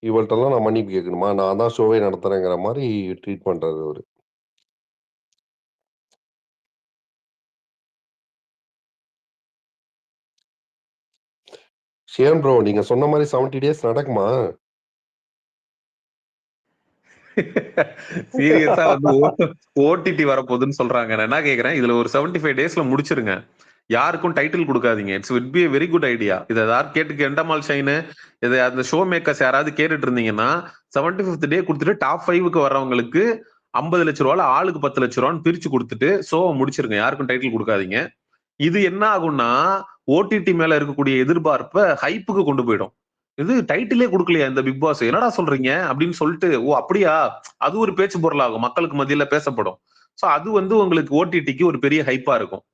இவள்கிட்டலாம் நான் மன்னிப்பு கேட்கணுமா, நான் தான் ஷோவே நடத்துறேங்கிற மாதிரி ட்ரீட் பண்றாரு அவரு. ஷியான் ப்ரோ நீங்க சொன்ன மாதிரி 70 days நடக்குமா? சீரியஸா வந்து ஓடிடி வரப்போகுதுன்னு சொல்றாங்க. நான் என்ன கேக்குறேன், இதுல ஒரு 75 daysல முடிச்சிருங்க. யாருக்கும் டைட்டில் கொடுக்காதீங்க. It's would be a very good idea. இதை யார் கேட்டுக்க எண்டமால் ஷைனு இதை அந்த ஷோ மேக்கர்ஸ் யாராவது கேட்டுட்டு இருந்தீங்கன்னா 75th டே கொடுத்துட்டு டாப் 5க்கு வர்றவங்களுக்கு 50 லட்ச ரூபாய் ஆளுக்கு 10 லட்ச ரூபான்னு பிரிச்சு கொடுத்துட்டு ஷோவை முடிச்சிருங்க. யாருக்கும் டைட்டில் கொடுக்காதீங்க. இது என்ன ஆகும்னா ஓடிடி மேல இருக்கக்கூடிய எதிர்பார்ப்பை ஹைப்புக்கு கொண்டு போயிடும். இது டைட்டிலே கொடுக்கலையா இந்த பிக் பாஸ், என்னடா சொல்றீங்க அப்படின்னு சொல்லிட்டு, ஓ அப்படியா, அது ஒரு பேச்சு பொருளாகும், மக்களுக்கு மத்தியில பேசப்படும். சோ அது வந்து உங்களுக்கு ஓடிடிக்கு ஒரு பெரிய ஹைப்பா இருக்கும்.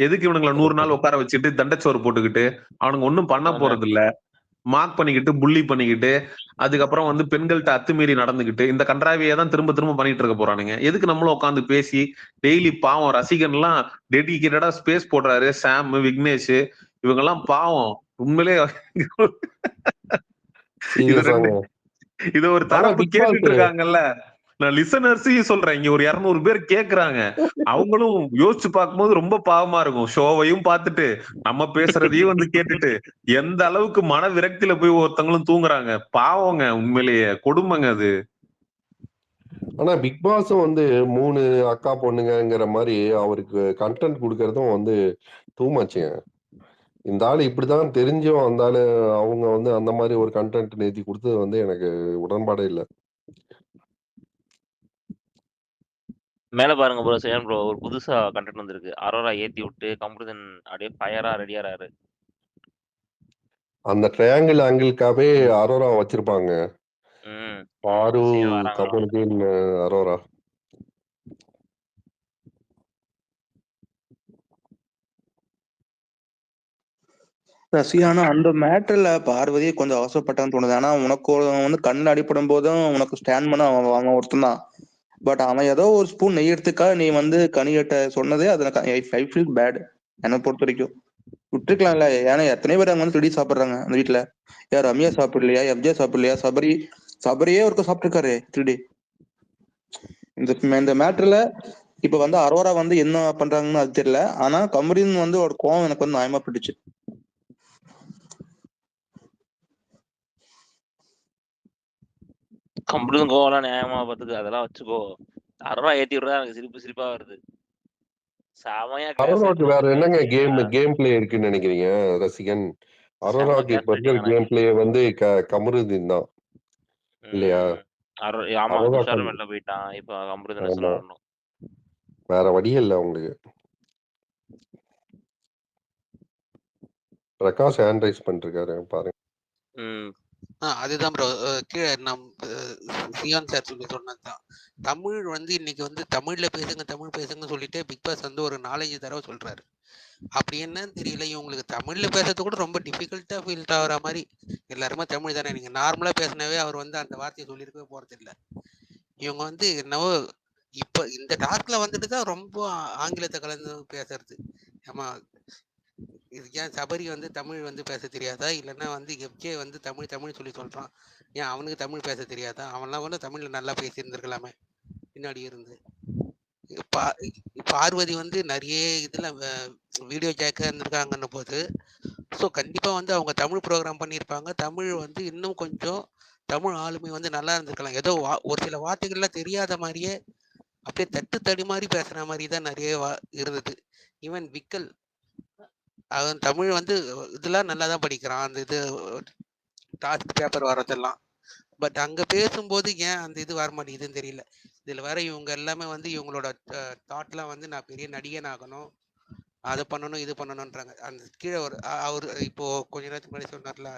எதுக்கு இவனுங்களை 100 நாள் உட்கார வச்சுட்டு தண்டச்சோறு போட்டுக்கிட்டு அவனுங்க ஒன்னும் பண்ண போறது இல்ல, மார்க் பண்ணிக்கிட்டு புள்ளி பண்ணிக்கிட்டு அதுக்கப்புறம் வந்து பெண்கள்கிட்ட அத்துமீறி நடந்துகிட்டு இந்த கன்றாவியை தான் திரும்ப திரும்ப பண்ணிட்டு இருக்க போறானுங்க. எதுக்கு நம்மளும் உட்காந்து பேசி டெய்லி பாவம் ரசிகன் எல்லாம் டெடிகேட்டடா ஸ்பேஸ் போடுறாரு, சாம் விக்னேஷ் இவங்க எல்லாம் பாவம் உண்மையிலே இது ஒரு தரப்பு கேட்டுட்டு இருக்காங்கல்ல. நான் லிசனர்ஸையும் சொல்றேன், இங்க ஒரு 200 பேர் கேக்குறாங்க. அவங்களும் யோசிச்சு பார்க்கும்போது ரொம்ப பாவமா இருக்கும். ஷோவையும் பார்த்துட்டு நம்ம பேசுறதையும் வந்து கேட்டுட்டு எந்த அளவுக்கு மன விரக்தியில போய் ஒருத்தங்களும் தூங்குறாங்க. பாவங்க, உண்மையிலேயே கொடுமைங்க அது. ஆனா பிக் பாஸும் வந்து 3 அக்கா பொண்ணுங்கிற மாதிரி அவருக்கு கண்டென்ட் கொடுக்கறதும் வந்து டூ மச்சுங்க. இந்த ஆளு இப்படிதான் தெரிஞ்சும் அந்த ஆளு அவங்க வந்து அந்த மாதிரி ஒரு கண்டென்ட் நேத்தி கொடுத்தது வந்து எனக்கு உடன்பாடே இல்லை. மேல பாருங்க ப்ரோ, சேம் ப்ரோ ஒரு புதுசா கண்டென்ட் வந்திருக்கு. அரோரா ஏத்தி விட்டு கம்ருதன் அப்படியே ஃபயரா ரெடியாராரு. அந்த ட்ரையாங்கிள் ஆங்கிள்காவே அரோரா வச்சிருப்பாங்க. பாரு கமருதீன் அரோரா. ரசியானா அந்த மேட்டர்ல பார்வதியே கொஞ்சம் அவசரப்பட்டான்னு தோணுது. ஆனா உனக்கு வந்து கண்ணில் அடிப்படும் போதும் உனக்கு ஸ்டாண்ட் பண்ண அவன் ஒருத்தன் தான். பட் அவன் ஏதோ ஒரு ஸ்பூன் நெய் எடுத்துக்கா நீ வந்து கனிகிட்ட சொன்னதே அது ஐ ஃபீல் பேட். என்னை பொறுத்த வரைக்கும் விட்டுருக்கலாம்ல. ஏன்னா எத்தனை பேர் அங்க வந்து திருடி சாப்பிடுறாங்க அந்த வீட்டுல. யார் ரம்யா சாப்பிடலையா, எஃப்ஜே சாப்பிடலையா, சபரியே ஒருக்க சாப்பிட்டுருக்காரு திருடி. இந்த மேட்டர்ல இப்ப வந்து அரோரா வந்து என்ன பண்றாங்கன்னு அது தெரியல. ஆனா கமரின் வந்து ஒரு கோவம் எனக்கு வந்து நியாயமாப்பட்டுச்சு. கம்ருதன் கோவம்லாம் நியாயமா பார்த்துக்கு அதெல்லாம் வச்சுக்கோ. அரோரா ஏத்தி விடுறதா எனக்கு சிரிப்பா வருது. அரோராவுக்கு வேற என்னங்க கேம் பிளே இருக்குன்னு நினைக்கிறீங்க ரசிகன்? அரோராவுக்கு இப்ப இருக்கிற கேம் பிளே வந்து கமருதீன் தான் இல்லையா? ஆமா, துஷாரும் வெளில போயிட்டான். இப்ப கம்ருதன் சொல்லணும், வேற வழியே இல்லை உங்களுக்கு. பிரகாஷ் ஹேண்ட் ரைஸ் பண்ணிருக்காரு பாருங்க. அதுதான் ப்ரோ, கீழே சியான் சார் சொன்னதுதான். தமிழ் வந்து இன்னைக்கு வந்து தமிழ்ல பேசுங்க சொல்லிட்டு பிக் பாஸ் வந்து ஒரு 4-5 தடவை சொல்றாரு. அப்படி என்னன்னு தெரியல, இவங்களுக்கு தமிழ்ல பேசுறது கூட ரொம்ப டிஃபிகல்ட்டா ஃபீல் ஆகிற மாதிரி. எல்லாருமே தமிழ் தானே, நீங்க நார்மலா பேசினாவே அவர் வந்து அந்த வார்த்தையை சொல்லியிருக்கவே போறது இல்லை. இவங்க வந்து என்னவோ இப்ப இந்த டாஸ்க்ல வந்துட்டு தான் ரொம்ப ஆங்கிலத்தை கலந்து பேசுறது. ஆமா இது ஏன் சபரி வந்து தமிழ் வந்து பேச தெரியாதா? இல்லைன்னா வந்து எஃப்ஜே வந்து தமிழ் தமிழ் சொல்லி சொல்றான், ஏன் அவனுக்கு தமிழ் பேச தெரியாதா? அவன்லாம் வந்து தமிழ்ல நல்லா பேசி இருந்திருக்கலாமே பின்னாடி இருந்து. பார்வதி வந்து நிறைய இதுல வீடியோ ஜாக்க இருந்திருக்காங்கன்னும் போது, ஸோ கண்டிப்பா வந்து அவங்க தமிழ் ப்ரோக்ராம் பண்ணியிருப்பாங்க. தமிழ் வந்து இன்னும் கொஞ்சம் தமிழ் ஆளுமை வந்து நல்லா இருந்திருக்கலாம். ஏதோ ஒரு சில வார்த்தைகள்லாம் தெரியாத மாதிரியே அப்படியே தட்டு தடி மாதிரி பேசுற மாதிரி தான் நிறைய இருந்தது. ஈவன் விக்கல் அவன் தமிழ் வந்து இதெல்லாம் நல்லா தான் படிக்கிறான், அந்த இது டாஸ்க் பேப்பர் வரதெல்லாம். பட் அங்க பேசும்போது ஏன் அந்த இது வர மாட்டேங்குதுன்னு தெரியல. இதுல வேற இவங்க எல்லாமே வந்து இவங்களோட தாட்லாம் வந்து நான் பெரிய நடிகன் ஆகணும், அதை பண்ணணும் இது பண்ணணும்ன்றாங்க. அந்த கீழே ஒரு அவர் இப்போ கொஞ்ச நேரத்துக்கு முன்னாடி சொன்னார்ல,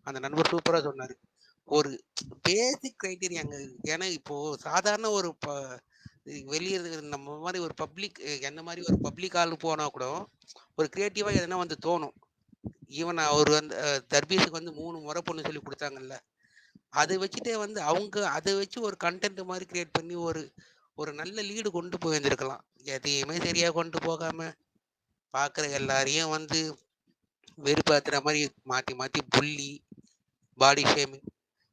அந்த நண்பர் சூப்பரா சொன்னாரு, ஒரு பேசிக் கிரைட்டீரியாங்க. ஏன்னா இப்போ சாதாரண ஒரு வெளியே நம்ம மாதிரி ஒரு பப்ளிக், என்ன மாதிரி ஒரு பப்ளிக் ஆள் போனா கூட ஒரு கிரியேட்டிவா எதனா வந்து தோணும். ஈவன் அவர் வந்து தர்பீஸுக்கு வந்து 3 முறை பொண்ணு சொல்லி கொடுத்தாங்கல்ல, அதை வச்சுட்டே வந்து அவங்க அதை வச்சு ஒரு கண்டென்ட் மாதிரி கிரியேட் பண்ணி ஒரு நல்ல லீடு கொண்டு போயிருந்திருக்கலாம். எதையுமே சரியா கொண்டு போகாம பாக்குற எல்லாரையும் வந்து வெறுப்பாத்துற மாதிரி மாத்தி மாத்தி புள்ளி பாடி ஷேமிங்.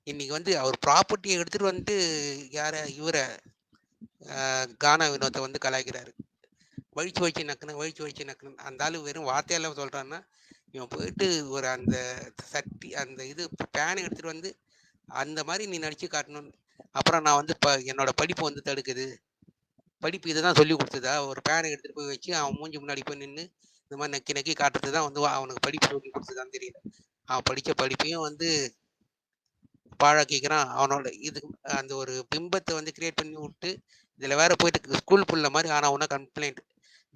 இன்னைக்கு வந்து அவர் ப்ராப்பர்ட்டியை எடுத்துட்டு வந்து இவரை கானா வினோத்தை வந்து கலாய்க்கிறாரு. வழிச்சு வச்சு நக்குன்னு அந்த ஆளு வெறும் வார்த்தையெல்லாம் சொல்றான்னா, இவன் போயிட்டு ஒரு அந்த சட்டி அந்த இது பேனை எடுத்துட்டு வந்து அந்த மாதிரி நீ நடிச்சு காட்டணும். அப்புறம் நான் வந்து என்னோட படிப்பு வந்து தடுக்குது, படிப்பு இதை தான் சொல்லி கொடுத்ததா? ஒரு பேனை எடுத்துட்டு போய் வச்சு அவன் மூஞ்சி முன்னாடி போய் நின்று இந்த மாதிரி நக்கி நக்கி காட்டுறது தான் வந்து அவனுக்கு படிப்பு சொல்லி கொடுத்ததான்னு தெரியல. அவன் படித்த படிப்பையும் வந்து பாழாக்கிக்கிறான். அவனோட இது அந்த ஒரு பிம்பத்தை வந்து கிரியேட் பண்ணி விட்டு இதில் வேற போயிட்டு ஸ்கூல் புள்ள மாதிரி ஆனவுன்னா கம்ப்ளைண்ட்.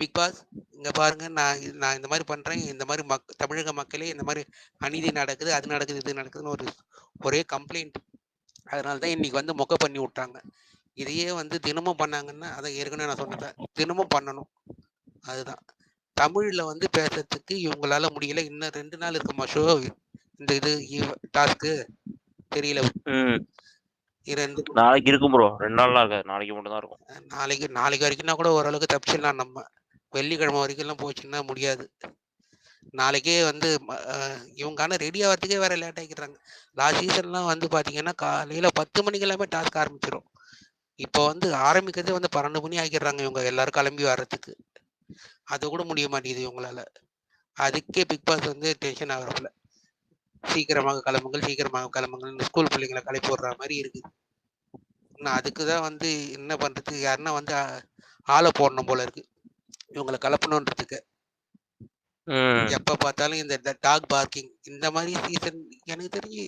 பிக் பாஸ் இங்கே பாருங்க, நான் இந்த மாதிரி பண்ணுறேன், இந்த மாதிரி தமிழக மக்களே இந்த மாதிரி அநீதி நடக்குது, அது நடக்குது, இது நடக்குதுன்னு ஒரே கம்ப்ளைண்ட். அதனால தான் இன்னைக்கு வந்து மொக்க பண்ணி விட்டாங்க. இதையே வந்து தினமும் பண்ணாங்கன்னா, அதை ஏற்கனவே நான் சொன்னேன், தினமும் பண்ணணும். அதுதான் தமிழ்ல வந்து பேசுறதுக்கு இவங்களால முடியல. இன்னும் 2 நாள் இருக்குமா ஷோ, இந்த இது டாஸ்க்கு தெரியல. நாளைக்கு இருக்கும் ப்ரோ, 2 நாள்லாம் இருக்காது, நாளைக்கு மட்டும் தான் இருக்கும். நாளைக்கு வரைக்கும்னா கூட ஓரளவுக்கு தப்பிச்சிடலாம். நம்ம வெள்ளிக்கிழமை வரைக்கும்லாம் போச்சுன்னா முடியாது. நாளைக்கே வந்து இவங்கான ரெடி ஆகிறதுக்கே வேற லேட் ஆகிக்கிறாங்க. லாஸ்ட் சீசன்லாம் வந்து பார்த்தீங்கன்னா காலையில் 10 மணிக்கு எல்லாமே டாஸ்க் ஆரம்பிச்சிடும். இப்போ வந்து ஆரம்பிக்கிறதே வந்து 12 மணி ஆக்கிடுறாங்க இவங்க எல்லாரும் கிளம்பி வர்றதுக்கு. அது கூட முடிய மாட்டேங்குது இவங்களால. அதுக்கே பிக் பாஸ் வந்து டென்ஷன் ஆகிறப்பல சீக்கிரமாக கிளம்புங்கள் ஸ்கூல் பிள்ளைங்களை கிளப்பி விடுற மாதிரி இருக்கு. நான் அதுக்கு தான் வந்து என்ன பண்றது, யாருன்னா வந்து ஆளை போடணும் போல இருக்கு இவங்களை கலப்பணுன்றதுக்கு. எப்ப பார்த்தாலும் இந்த டாக் பார்க்கிங் இந்த மாதிரி சீசன் எனக்கு தெரிஞ்சு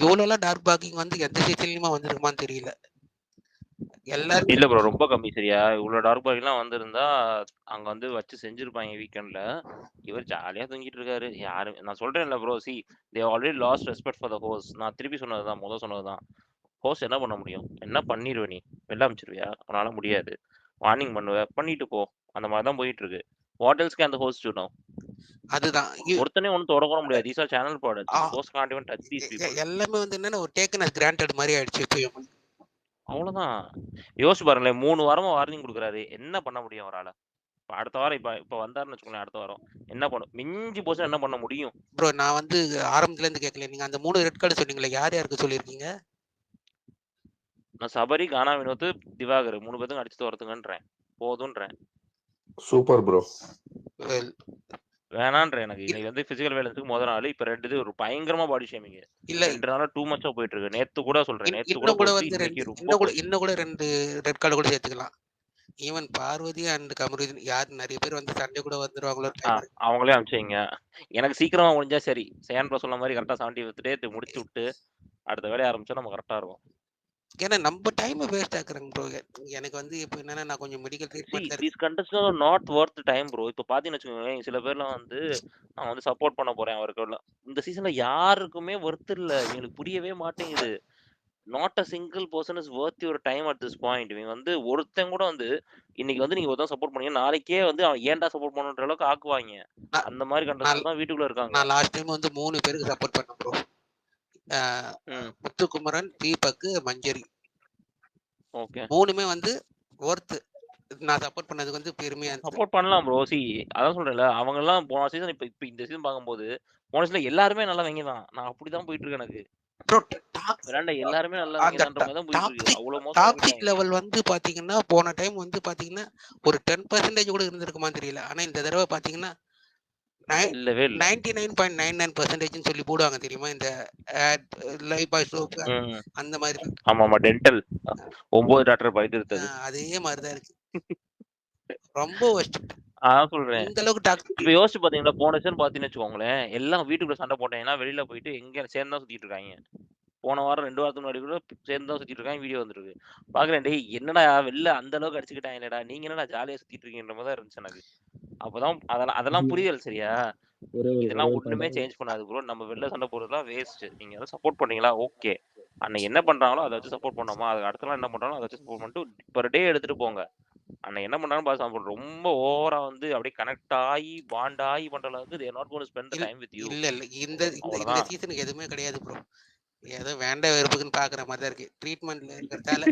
இவ்வளோலாம் டாக் பார்க்கிங் வந்து எந்த சீசன்லயுமா வந்திருக்குமான்னு தெரியல. எல்லாரும் இல்ல ப்ரோ, ரொம்ப கம்மி. சரியா, இவ்வளவு டார்க் பார்க்கிங்லாம் வந்திருந்தா அங்க வந்து வச்சு செஞ்சிருப்பாங்க வீக்கெண்ட்ல. இவர் ஜாலியா தூங்கிட்டு இருக்காரு. யாரு நான் சொல்றேன்ல bro, C they already last respect for the host. நான் திருப்பி சொன்னதுதான், சொன்னதுதான். ஹோஸ்ட் என்ன பண்ண முடியும்? என்ன பண்ணிடுவ நீ? வெளில அமைச்சிருவியா? அவனால முடியாது. வார்னிங் பண்ணுவ, பண்ணிட்டு போ. அந்த மாதிரி தான் போயிட்டு இருக்கு. What else can the host to know? அதுதான் ஒருத்தனே ஒன்னும் தொடக்க முடியாது. These are channel products. Host Gantt even touch these people. எல்லாமே வந்து என்னன்னா ஒரு டேக்கன் அஸ் கிராண்டட் மாதிரி ஆயிடுச்சு இப்போ. அவ்வளவுதான். யோசிச்சு பாருங்களேன், 3 வாரமா வார்னிங் கொடுக்குறாரு. என்ன பண்ண முடியும் அவரால? அடுத்த வாரம் இப்ப வந்தாருன்னு வச்சுக்கோங்களேன், அடுத்த வாரம் என்ன பண்ணும்? மிஞ்சி போச்சு என்ன பண்ண முடியும் ப்ரோ? நான் வந்து ஆரம்பத்துல இருந்து கேட்கல, நீங்க அந்த 3 ரெட் கார்டு சொன்னீங்களே, யார் யாருக்கு சொல்லியிருக்கீங்க? நான் சபரி, கானா வினோத், திவாகர் 3 பேரும் அடிச்சு வரதுங்கன்றேன், போதுன்றேன். Super bro. வேணான்றேன். எனக்கு இன்னைக்கு வந்து பிசிக்கல் வேலன்ஸுக்கு முதல் நாள், இப்ப 2 இது ஒரு பயங்கரமா பாடி ஷேமிங். இல்ல 2 நாளா டூ மச்சா போயிட்டு இருக்கு. நேத்து கூட சொல்றேன், நேத்து கூட வந்து இன்னும் கூட 2 ரெட் கார்டு கூட சேர்த்துக்கலாம். ஈவன் பார்வதி அண்ட் கமருதீன் யார் நிறைய பேர் வந்து சண்டே கூட வந்துருவாங்களோ. அவங்களே அனுப்பிச்சிங்க. எனக்கு சீக்கிரமா முடிஞ்சா சரி. சேன் ப்ரோ சொன்ன மாதிரி கரெக்டா 70 வித்துட்டு முடிச்சு விட்டு அடுத்த வேலையை ஆரம்பிச்சா நம்ம கரெக்டா இருக்கும். ஏன்னா நம்ம டைம் வேஸ்ட் ஆக்குறாங்க ப்ரோ. எனக்கு வந்து இப்போ என்னன்னா, நான் கொஞ்சம் medical treatment. These contests are not worth time bro. இப்போ பாத்தீங்கன்னு வச்சுக்கோங்க, சில பேர்லாம் வந்து நான் வந்து சப்போர்ட் பண்ண போறேன் அவருக்கு. இந்த சீசன்ல யாருக்குமே வொர்த் இல்ல. எனக்கு புரியவே மாட்டேங்குது. Not a single person is Worth your time at this point. இவங்க வந்து ஒருத்தன் கூட வந்து இன்னைக்கு வந்து நீங்க ஒருத்தன் சப்போர்ட் பண்ணீங்க, நாளைக்கே வந்து அவன் ஏன்டா சப்போர்ட் பண்ணுன்ற அளவுக்கு ஆக்குவாங்க. அந்த மாதிரி கண்டெஸ்ட் தான் வீட்டுக்குள்ள இருக்காங்க. நான் லாஸ்ட் டைம் வந்து 3 பேருக்கு சப்போர்ட் பண்ணேன் ப்ரோ. முத்துக்குமரன், தீபக், மஞ்சரி. ஓகே, 3மே வந்து வொர்த். நான் சப்போர்ட் பண்ணதுக்கு வந்து பெருமையா இருந்தது. சப்போர்ட் பண்ணலாம் ப்ரோ. அதான் சொல்றேன்ல, அவங்க எல்லாம் போன சீசன் இப்ப இந்த சீசன் பார்க்கும்போது போன சீசன்ல எல்லாருமே நல்லவங்க தான். நான் அப்படிதான் போயிட்டு இருக்கு எனக்கு. ப்ரோ விளையாண்ட எல்லாருமே அந்த நல்லவங்கன்ற மாதிரி தான் போயிட்டு இருக்கு. அவ்வளவு மோசம் டாக்ஸிக் பண்ணிட்டாங்க. லெவல் வந்து பாத்தீங்கன்னா போன டைம் வந்து பாத்தீங்கன்னா ஒரு 10% கூட இருந்திருக்குமா தெரியல. ஆனா இந்த தடவை பாத்தீங்கன்னா இல்லவே இல்ல. 99.99% சொல்லி போடுவாங்க தெரியுமா இந்த லைவ் பாய் சோப் அந்த மாதிரி. ஆமா டென்டல் 9 டாக்டர் போயிட்டு இருக்குது. அதே மாதிரிதான் இருக்கு. ரொம்ப worst. அதான் சொல்றேன். இந்த அளவுக்கு டாக்ஸிக் இப்ப யோசிச்சு பாத்தீங்களா, போன சீசன் பாத்தீங்கன்னு வச்சுக்கோங்களேன், எல்லாம் வீட்டுக்குள்ள சண்டை போட்டாங்கன்னா வெளியில போயிட்டு எங்க சேர்ந்து தான் சுத்திட்டு இருக்காங்க. போன வாரம் 2 வாரத்துக்கு முன்னாடி கூட சேர்ந்து தான் சுத்திட்டு இருக்காங்க. வீடியோ வந்துருக்கு. பாக்குறேன், டேய் என்னடா வெளில அந்த அளவுக்கு அடிச்சுக்கிட்டாங்க இல்லடா, நீங்க என்னடா ஜாலியா சுத்திட்டு இருக்கீங்கன்ற மாதிரி தான் இருந்துச்சு எனக்கு. அப்பதான் அதெல்லாம் புரியல சரியா. இதெல்லாம் ஒண்ணுமே சேஞ்ச் பண்ணாது ப்ரோ. நம்ம வெளில சண்டை போடுறதுலாம் வேஸ்ட். நீங்க எல்லாம் சப்போர்ட் பண்ணீங்களா ஓகே, அன்னைக்கு என்ன பண்றாங்களோ அதை வச்சு சப்போர்ட் பண்ணோமா, அதுக்கு அடுத்த நாள் என்ன பண்றாங்களோ அதை வச்சு சப்போர்ட் பண்ணிட்டு பர் டே எடுத்துட்டு போங்க. அன்னைக்கு என்ன பண்றாலும் பாஸ் சப்போர்ட். ரொம்ப ஓவரா வந்து அப்படியே கனெக்ட் ஆகி பாண்ட் ஆகி பண்ற அளவுக்கு they are not going to spend the time with you. இல்ல இந்த சீசனுக்கு எதுவுமே கிடையாது ப்ரோ. ஏதோ வேண்டாம் வெறுப்புக்குன்னு பாக்குற மாதிரி தான் இருக்கு ட்ரீட்மெண்ட்ல இருக்கிறதால.